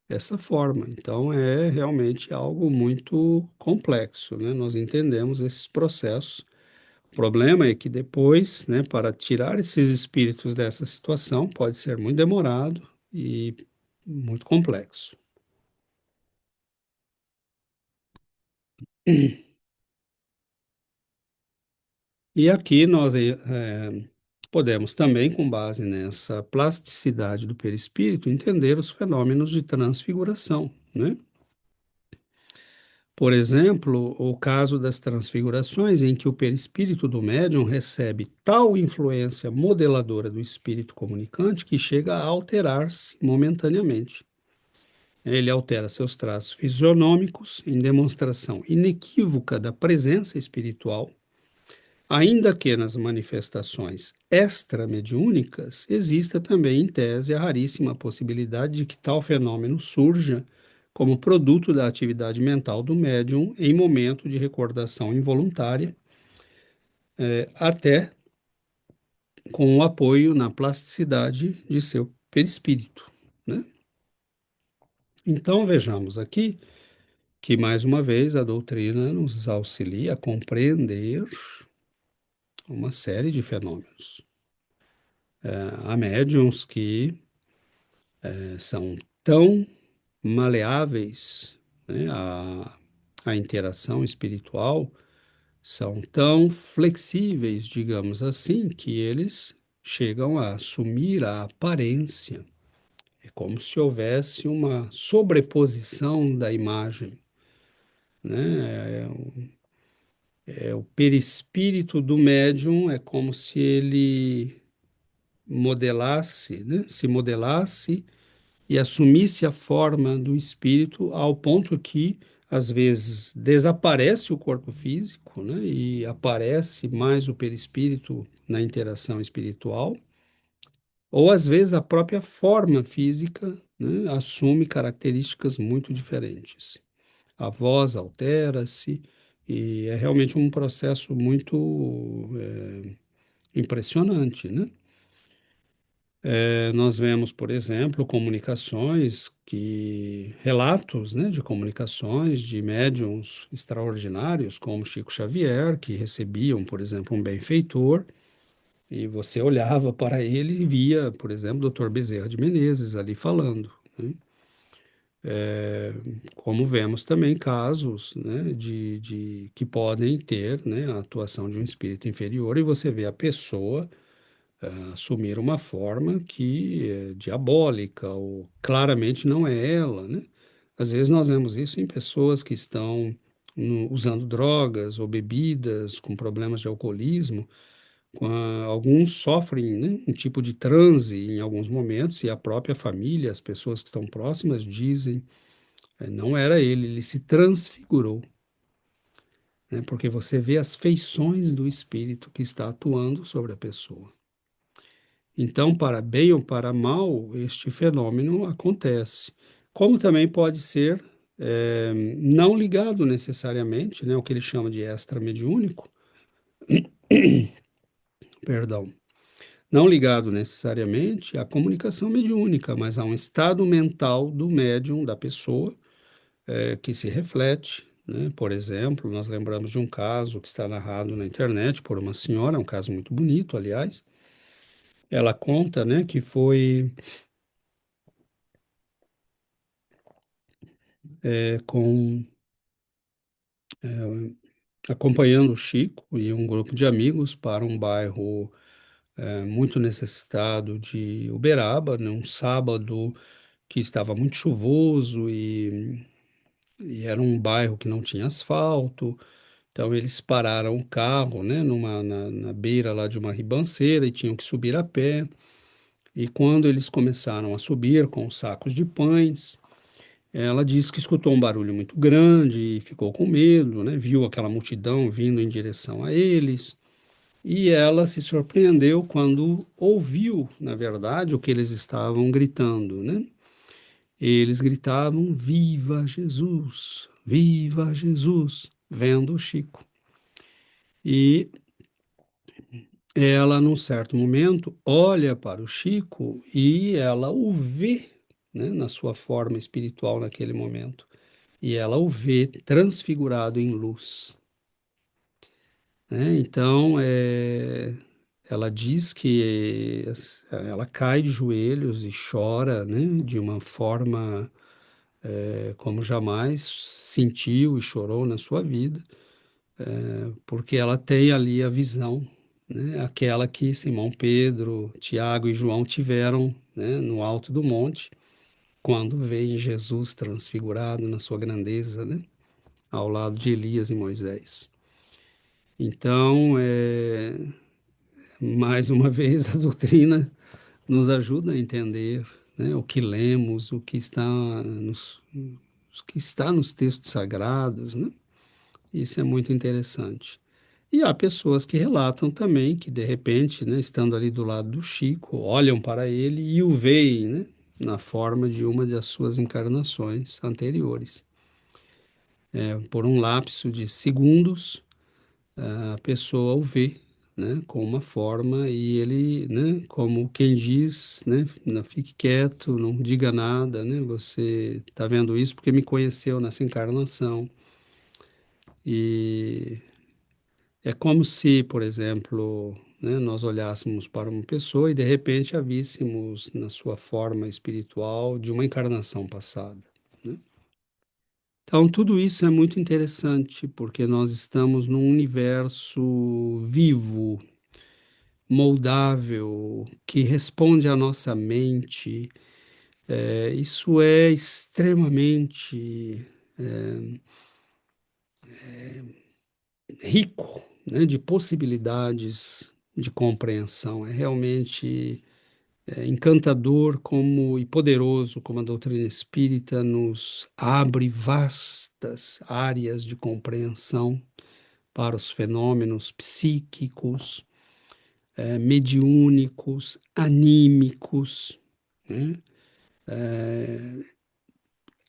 essa forma. Então, é realmente algo muito complexo, né? Nós entendemos esses processos. O problema é que depois, né, para tirar esses espíritos dessa situação, pode ser muito demorado e muito complexo. E aqui nós podemos também, com base nessa plasticidade do perispírito, entender os fenômenos de transfiguração, né? Por exemplo, o caso das transfigurações, em que o perispírito do médium recebe tal influência modeladora do espírito comunicante que chega a alterar-se momentaneamente. Ele altera seus traços fisionômicos em demonstração inequívoca da presença espiritual, ainda que nas manifestações extramediúnicas exista também, em tese, a raríssima possibilidade de que tal fenômeno surja como produto da atividade mental do médium em momento de recordação involuntária, até com o apoio na plasticidade de seu perispírito, né? Então, vejamos aqui que, mais uma vez, a doutrina nos auxilia a compreender uma série de fenômenos. Há médiums que são tão maleáveis, né, à interação espiritual, são tão flexíveis, digamos assim, que eles chegam a assumir a aparência. É como se houvesse uma sobreposição da imagem. né? O perispírito do médium é como se ele modelasse, né? Se modelasse e assumisse a forma do espírito ao ponto que, às vezes, desaparece o corpo físico, né? E aparece mais o perispírito na interação espiritual, ou às vezes a própria forma física, né, assume características muito diferentes. A voz altera-se e é realmente um processo muito impressionante, né? Nós vemos, por exemplo, comunicações relatos, né, de comunicações de médiums extraordinários, como Chico Xavier, que recebiam, por exemplo, um benfeitor, e você olhava para ele e via, por exemplo, o Dr. Bezerra de Menezes ali falando, né? Como vemos também casos, né, que podem ter, né, a atuação de um espírito inferior, e você vê a pessoa assumir uma forma que é diabólica ou claramente não é ela, né? Às vezes nós vemos isso em pessoas que estão usando drogas ou bebidas com problemas de alcoolismo. Alguns sofrem, né, um tipo de transe em alguns momentos e a própria família, as pessoas que estão próximas dizem, não era ele, ele se transfigurou, né? Porque você vê as feições do espírito que está atuando sobre a pessoa. Então, para bem ou para mal, este fenômeno acontece. Como também pode ser não ligado necessariamente, né, o que ele chama de extramediúnico, perdão, não ligado necessariamente à comunicação mediúnica, mas a um estado mental do médium, da pessoa, que se reflete, né? Por exemplo, nós lembramos de um caso que está narrado na internet por uma senhora, um caso muito bonito, aliás. Ela conta, né, que foi com acompanhando o Chico e um grupo de amigos para um bairro muito necessitado de Uberaba, né, um sábado que estava muito chuvoso e era um bairro que não tinha asfalto. Então eles pararam o carro, né, na beira lá de uma ribanceira e tinham que subir a pé. E quando eles começaram a subir com os sacos de pães, ela disse que escutou um barulho muito grande e ficou com medo, né? Viu aquela multidão vindo em direção a eles. E ela se surpreendeu quando ouviu, na verdade, o que eles estavam gritando, né? Eles gritavam: Viva Jesus! Viva Jesus! Vendo o Chico. E ela, num certo momento, olha para o Chico e ela o vê, né, na sua forma espiritual naquele momento. E ela o vê transfigurado em luz, né? Então, ela diz que ela cai de joelhos e chora, né, de uma forma como jamais sentiu e chorou na sua vida, porque ela tem ali a visão, né, aquela que Simão Pedro, Tiago e João tiveram, né, no alto do monte, quando veem Jesus transfigurado na sua grandeza, né, ao lado de Elias e Moisés. Então, mais uma vez, a doutrina nos ajuda a entender, né, o que lemos, o que está nos textos sagrados, né? Isso é muito interessante. E há pessoas que relatam também que, de repente, né, estando ali do lado do Chico, olham para ele e o veem, né, na forma de uma das suas encarnações anteriores. Por um lapso de segundos, a pessoa o vê, né, com uma forma e ele, né, como quem diz, né, não fique quieto, não diga nada, né, você está vendo isso porque me conheceu nessa encarnação. E é como se, por exemplo, né, nós olhássemos para uma pessoa e de repente a víssemos na sua forma espiritual de uma encarnação passada, né? Então, tudo isso é muito interessante, porque nós estamos num universo vivo, moldável, que responde à nossa mente. Isso é extremamente rico, né, de possibilidades de compreensão. É realmente encantador como e poderoso como a doutrina espírita nos abre vastas áreas de compreensão para os fenômenos psíquicos, mediúnicos, anímicos, né?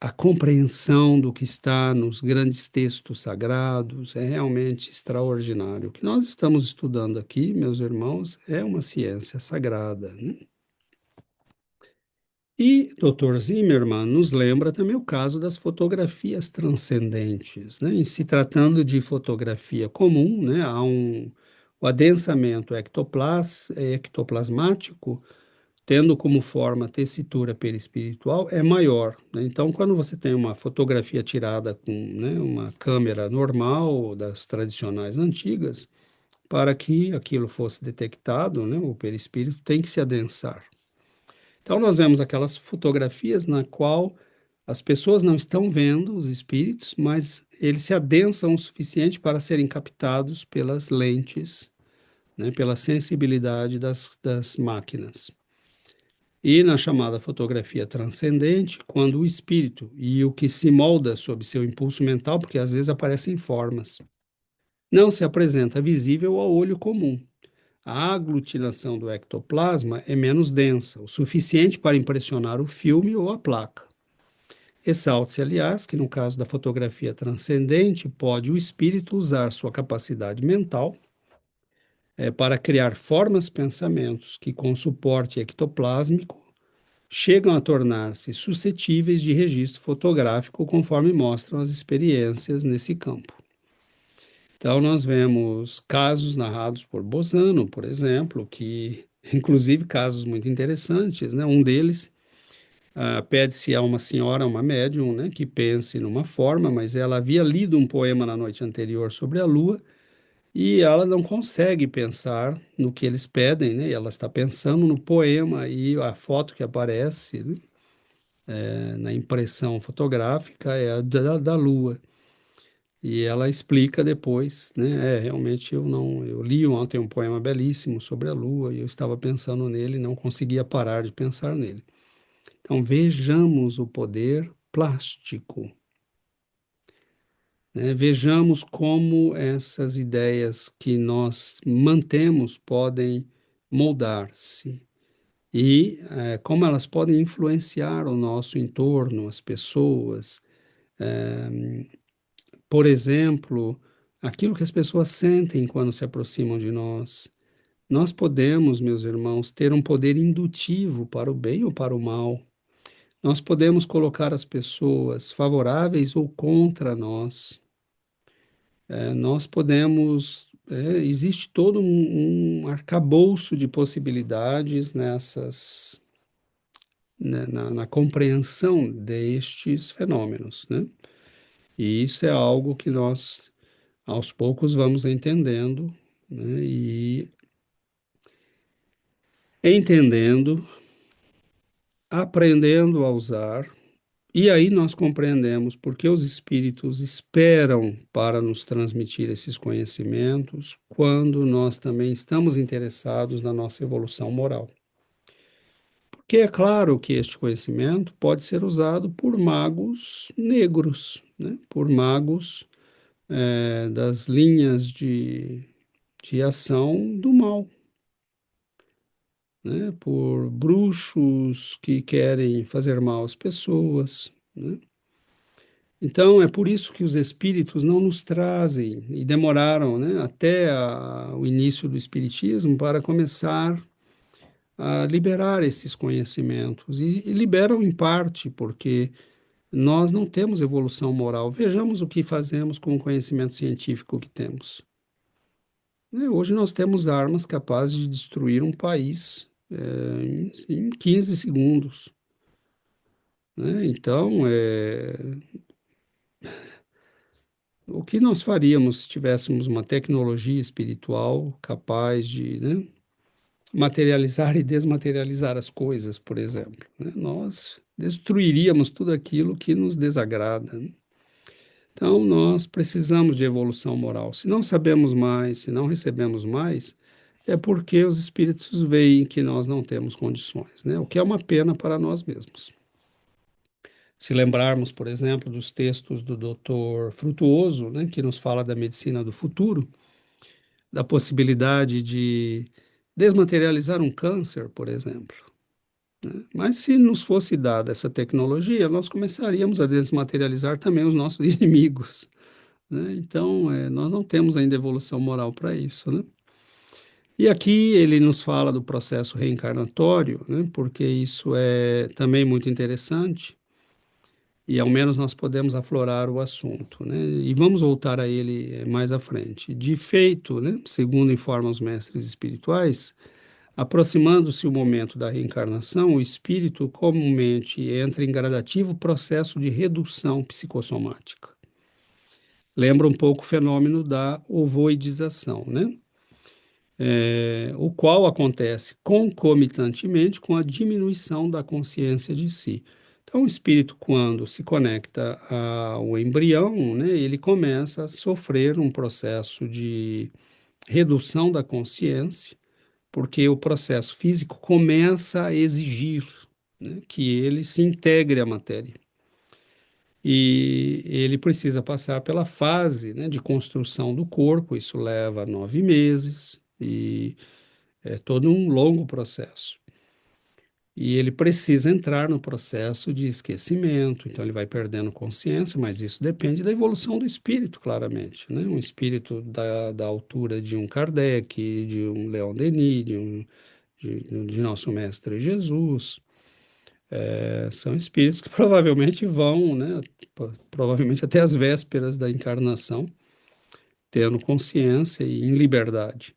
A compreensão do que está nos grandes textos sagrados é realmente extraordinário. O que nós estamos estudando aqui, meus irmãos, é uma ciência sagrada, né? E Dr. Zimmermann nos lembra também o caso das fotografias transcendentes, né? Em se tratando de fotografia comum, né? O adensamento ectoplasmático, tendo como forma a tessitura perispiritual, é maior, né? Então, quando você tem uma fotografia tirada com, né, uma câmera normal, das tradicionais antigas, para que aquilo fosse detectado, né, o perispírito tem que se adensar. Então, nós vemos aquelas fotografias na qual as pessoas não estão vendo os espíritos, mas eles se adensam o suficiente para serem captados pelas lentes, né, pela sensibilidade das máquinas. E na chamada fotografia transcendente, quando o espírito e o que se molda sob seu impulso mental, porque às vezes aparecem formas, não se apresenta visível ao olho comum. A aglutinação do ectoplasma é menos densa, o suficiente para impressionar o filme ou a placa. Ressalte-se, aliás, que no caso da fotografia transcendente, pode o espírito usar sua capacidade mental para criar formas, pensamentos que, com suporte ectoplásmico, chegam a tornar-se suscetíveis de registro fotográfico, conforme mostram as experiências nesse campo. Então, nós vemos casos narrados por Bozano, por exemplo, que, inclusive, casos muito interessantes, né? Um deles, pede-se a uma senhora, uma médium, né, que pense numa forma, mas ela havia lido um poema na noite anterior sobre a Lua e ela não consegue pensar no que eles pedem, né? E ela está pensando no poema e a foto que aparece, né, na impressão fotográfica é a da Lua. E ela explica depois, né? Realmente eu não, eu li ontem um poema belíssimo sobre a Lua e eu estava pensando nele e não conseguia parar de pensar nele. Então vejamos o poder plástico, né? Vejamos como essas ideias que nós mantemos podem moldar-se e como elas podem influenciar o nosso entorno, as pessoas. Por exemplo, aquilo que as pessoas sentem quando se aproximam de nós. Nós podemos, meus irmãos, ter um poder indutivo para o bem ou para o mal. Nós podemos colocar as pessoas favoráveis ou contra nós. Nós podemos. Existe todo um arcabouço de possibilidades na compreensão destes fenômenos, né? E isso é algo que nós aos poucos vamos entendendo, né? E entendendo, aprendendo a usar, e aí nós compreendemos porque os espíritos esperam para nos transmitir esses conhecimentos quando nós também estamos interessados na nossa evolução moral. Porque é claro que este conhecimento pode ser usado por magos negros, né? Por magos das linhas de ação do mal, né? Por bruxos que querem fazer mal às pessoas, né? Então, é por isso que os espíritos não nos trazem, e demoraram, né, até o início do espiritismo para começar a liberar esses conhecimentos. E liberam em parte porque nós não temos evolução moral. Vejamos o que fazemos com o conhecimento científico que temos. Hoje nós temos armas capazes de destruir um país em 15 segundos, né? Então, o que nós faríamos se tivéssemos uma tecnologia espiritual capaz de, né, materializar e desmaterializar as coisas, por exemplo, né? Nós destruiríamos tudo aquilo que nos desagrada, né? Então, nós precisamos de evolução moral. Se não sabemos mais, se não recebemos mais, é porque os espíritos veem que nós não temos condições, né? O que é uma pena para nós mesmos. Se lembrarmos, por exemplo, dos textos do Dr. Frutuoso, né, que nos fala da medicina do futuro, da possibilidade de desmaterializar um câncer, por exemplo. Mas se nos fosse dada essa tecnologia, nós começaríamos a desmaterializar também os nossos inimigos, né? Então, nós não temos ainda evolução moral para isso, né? E aqui ele nos fala do processo reencarnatório, né? Porque isso é também muito interessante e ao menos nós podemos aflorar o assunto, né? E vamos voltar a ele mais à frente. De feito, né? Segundo informam os mestres espirituais, aproximando-se o momento da reencarnação, o espírito comumente entra em gradativo processo de redução psicossomática. Lembra um pouco o fenômeno da ovoidização, né? O qual acontece concomitantemente com a diminuição da consciência de si. Então, o espírito, quando se conecta ao embrião, né, ele começa a sofrer um processo de redução da consciência, porque o processo físico começa a exigir, né, que ele se integre à matéria. E ele precisa passar pela fase, né, de construção do corpo, isso leva 9 meses, e é todo um longo processo. E ele precisa entrar no processo de esquecimento, então ele vai perdendo consciência, mas isso depende da evolução do espírito, claramente, né? Um espírito da altura de um Kardec, de um Leon Denis, de nosso Mestre Jesus, são espíritos que provavelmente vão, né, provavelmente até as vésperas da encarnação, tendo consciência e em liberdade.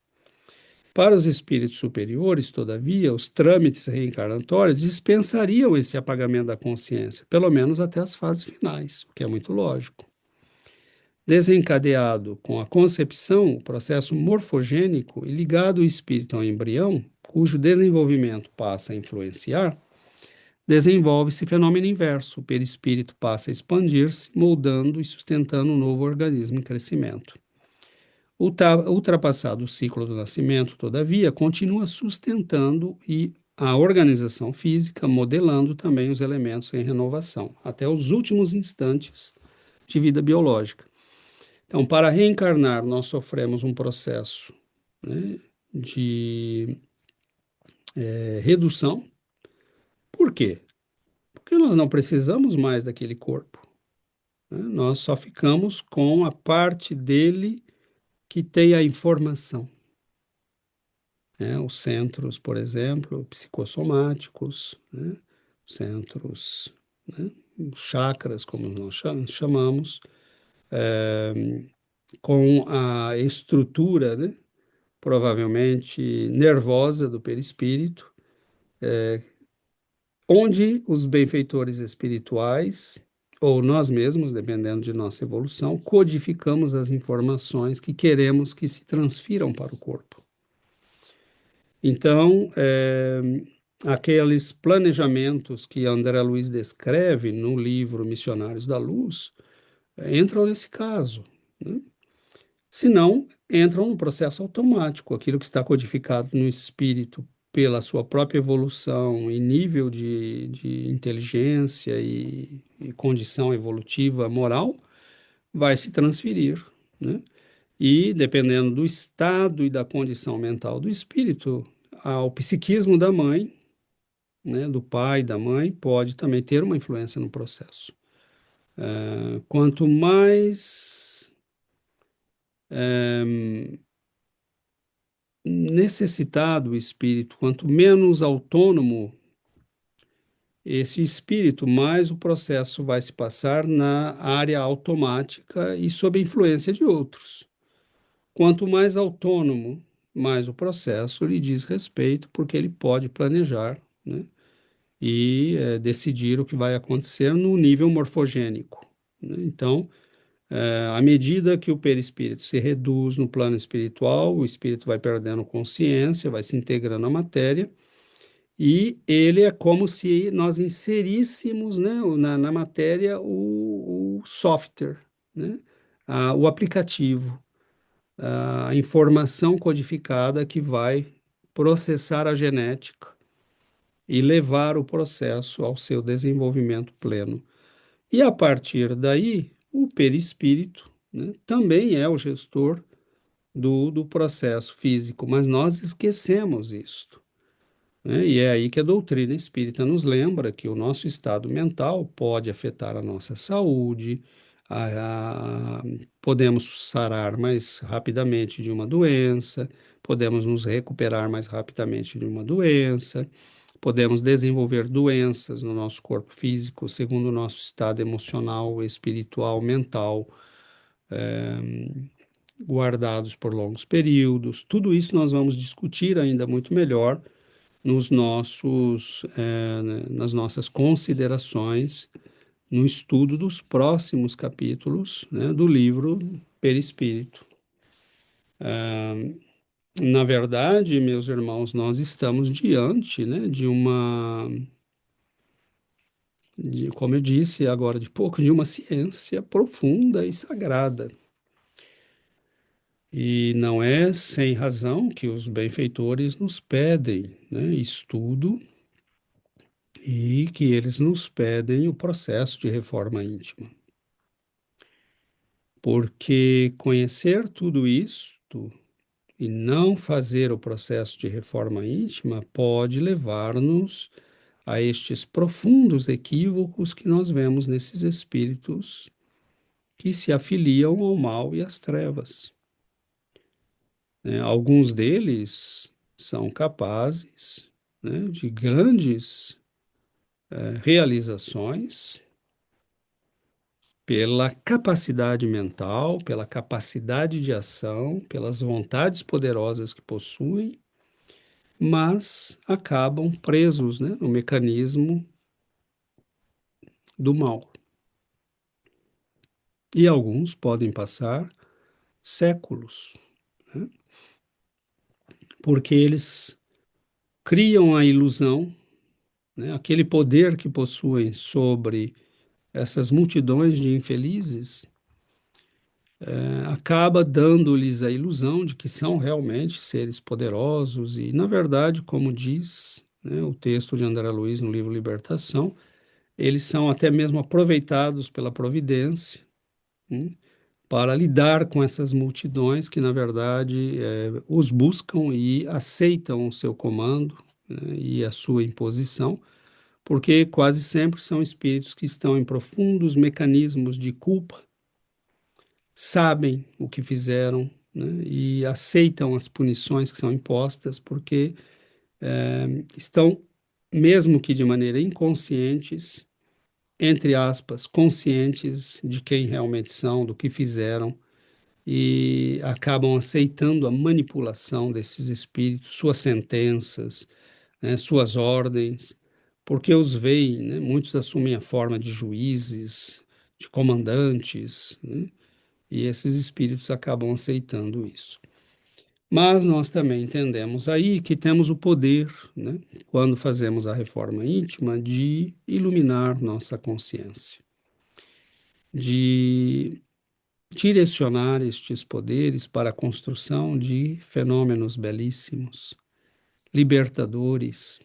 Para os espíritos superiores, todavia, os trâmites reencarnatórios dispensariam esse apagamento da consciência, pelo menos até as fases finais, o que é muito lógico. Desencadeado com a concepção, o processo morfogênico e ligado o espírito ao embrião, cujo desenvolvimento passa a influenciar, desenvolve-se fenômeno inverso, o perispírito passa a expandir-se, moldando e sustentando um novo organismo em crescimento. Ultrapassado o ciclo do nascimento, todavia, continua sustentando e a organização física, modelando também os elementos em renovação, até os últimos instantes de vida biológica. Então, para reencarnar, nós sofremos um processo, né, de redução. Por quê? Porque nós não precisamos mais daquele corpo, né? Nós só ficamos com a parte dele que tem a informação, né? Os centros, por exemplo, psicossomáticos, né? Centros, né? Chakras, como nós chamamos, com a estrutura, né, provavelmente nervosa do perispírito, onde os benfeitores espirituais, ou nós mesmos, dependendo de nossa evolução, codificamos as informações que queremos que se transfiram para o corpo. Então, aqueles planejamentos que André Luiz descreve no livro Missionários da Luz, entram nesse caso, né? Se não, entram no processo automático, aquilo que está codificado no espírito pela sua própria evolução e nível de inteligência e condição evolutiva moral, vai se transferir, né? E, dependendo do estado e da condição mental do espírito, ao psiquismo da mãe, né, do pai, da mãe, pode também ter uma influência no processo. Quanto mais necessitado o espírito, quanto menos autônomo esse espírito, mais o processo vai se passar na área automática e sob a influência de outros. Quanto mais autônomo, mais o processo lhe diz respeito, porque ele pode planejar, né, e decidir o que vai acontecer no nível morfogênico, né? Então, à medida que o perispírito se reduz no plano espiritual, o espírito vai perdendo consciência, vai se integrando à matéria, e ele é como se nós inseríssemos, né, na matéria o software, né, o aplicativo, a informação codificada que vai processar a genética e levar o processo ao seu desenvolvimento pleno. E a partir daí, o perispírito, né, também é o gestor do processo físico, mas nós esquecemos isto, né? E é aí que a doutrina espírita nos lembra que o nosso estado mental pode afetar a nossa saúde, podemos sarar mais rapidamente de uma doença, podemos nos recuperar mais rapidamente de uma doença, podemos desenvolver doenças no nosso corpo físico, segundo o nosso estado emocional, espiritual, mental, guardados por longos períodos. Tudo isso nós vamos discutir ainda muito melhor nas nossas considerações, no estudo dos próximos capítulos, né, do livro Perispírito. Na verdade, meus irmãos, nós estamos diante, né, como eu disse agora de pouco, de uma ciência profunda e sagrada. E não é sem razão que os benfeitores nos pedem, né, estudo e que eles nos pedem o processo de reforma íntima. Porque conhecer tudo isto e não fazer o processo de reforma íntima pode levar-nos a estes profundos equívocos que nós vemos nesses espíritos que se afiliam ao mal e às trevas, né? Alguns deles são capazes, né, de grandes realizações pela capacidade mental, pela capacidade de ação, pelas vontades poderosas que possuem, mas acabam presos, né, no mecanismo do mal. E alguns podem passar séculos, né, porque eles criam a ilusão, né, aquele poder que possuem sobre essas multidões de infelizes, acaba dando-lhes a ilusão de que são realmente seres poderosos e, na verdade, como diz, né, o texto de André Luiz no livro Libertação, eles são até mesmo aproveitados pela providência, né, para lidar com essas multidões que, na verdade, os buscam e aceitam o seu comando, né, e a sua imposição, porque quase sempre são espíritos que estão em profundos mecanismos de culpa, sabem o que fizeram, né, e aceitam as punições que são impostas, porque estão, mesmo que de maneira inconscientes, entre aspas, conscientes de quem realmente são, do que fizeram, e acabam aceitando a manipulação desses espíritos, suas sentenças, né, suas ordens, porque os veem, né, muitos assumem a forma de juízes, de comandantes, né, e esses espíritos acabam aceitando isso. Mas nós também entendemos aí que temos o poder, né, quando fazemos a reforma íntima, de iluminar nossa consciência, de direcionar estes poderes para a construção de fenômenos belíssimos, libertadores,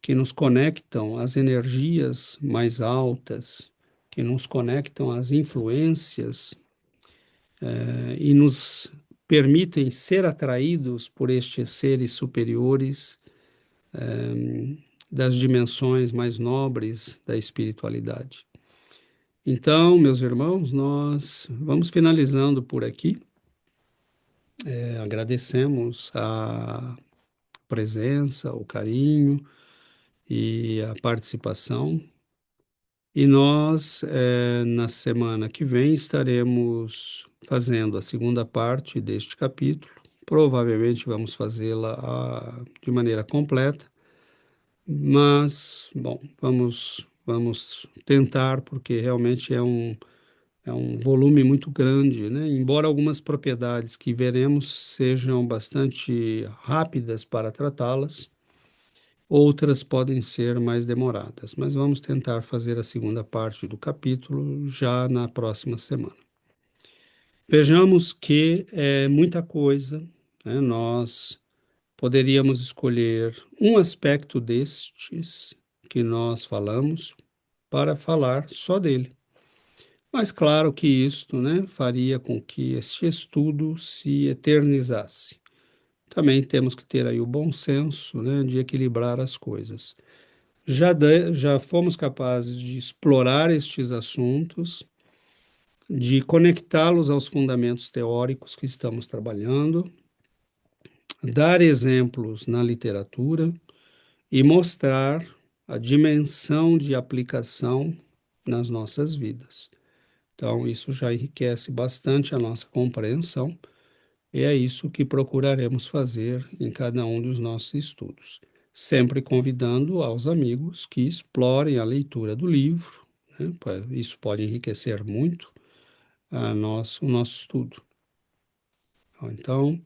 que nos conectam às energias mais altas, que nos conectam às influências e nos permitem ser atraídos por estes seres superiores das dimensões mais nobres da espiritualidade. Então, meus irmãos, nós vamos finalizando por aqui. Agradecemos a presença, o carinho e a participação. E nós, na semana que vem, estaremos fazendo a segunda parte deste capítulo. Provavelmente vamos fazê-la de maneira completa, mas, bom, vamos tentar, porque realmente é um volume muito grande, né? Embora algumas propriedades que veremos sejam bastante rápidas para tratá-las, outras podem ser mais demoradas, mas vamos tentar fazer a segunda parte do capítulo já na próxima semana. Vejamos que é muita coisa, né? Nós poderíamos escolher um aspecto destes que nós falamos para falar só dele. Mas claro que isto, né, faria com que este estudo se eternizasse. Também temos que ter aí o bom senso, né, de equilibrar as coisas. Já fomos capazes de explorar estes assuntos, de conectá-los aos fundamentos teóricos que estamos trabalhando, dar exemplos na literatura e mostrar a dimensão de aplicação nas nossas vidas. Então, isso já enriquece bastante a nossa compreensão, e é isso que procuraremos fazer em cada um dos nossos estudos, sempre convidando aos amigos que explorem a leitura do livro, né? Isso pode enriquecer muito o nosso estudo. Então,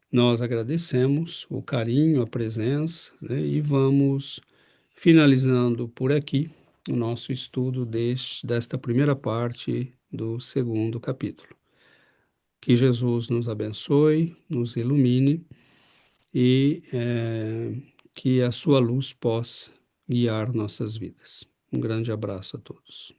nós agradecemos o carinho, a presença, né? E vamos finalizando por aqui o nosso estudo desta primeira parte do segundo capítulo. Que Jesus nos abençoe, nos ilumine e que a sua luz possa guiar nossas vidas. Um grande abraço a todos.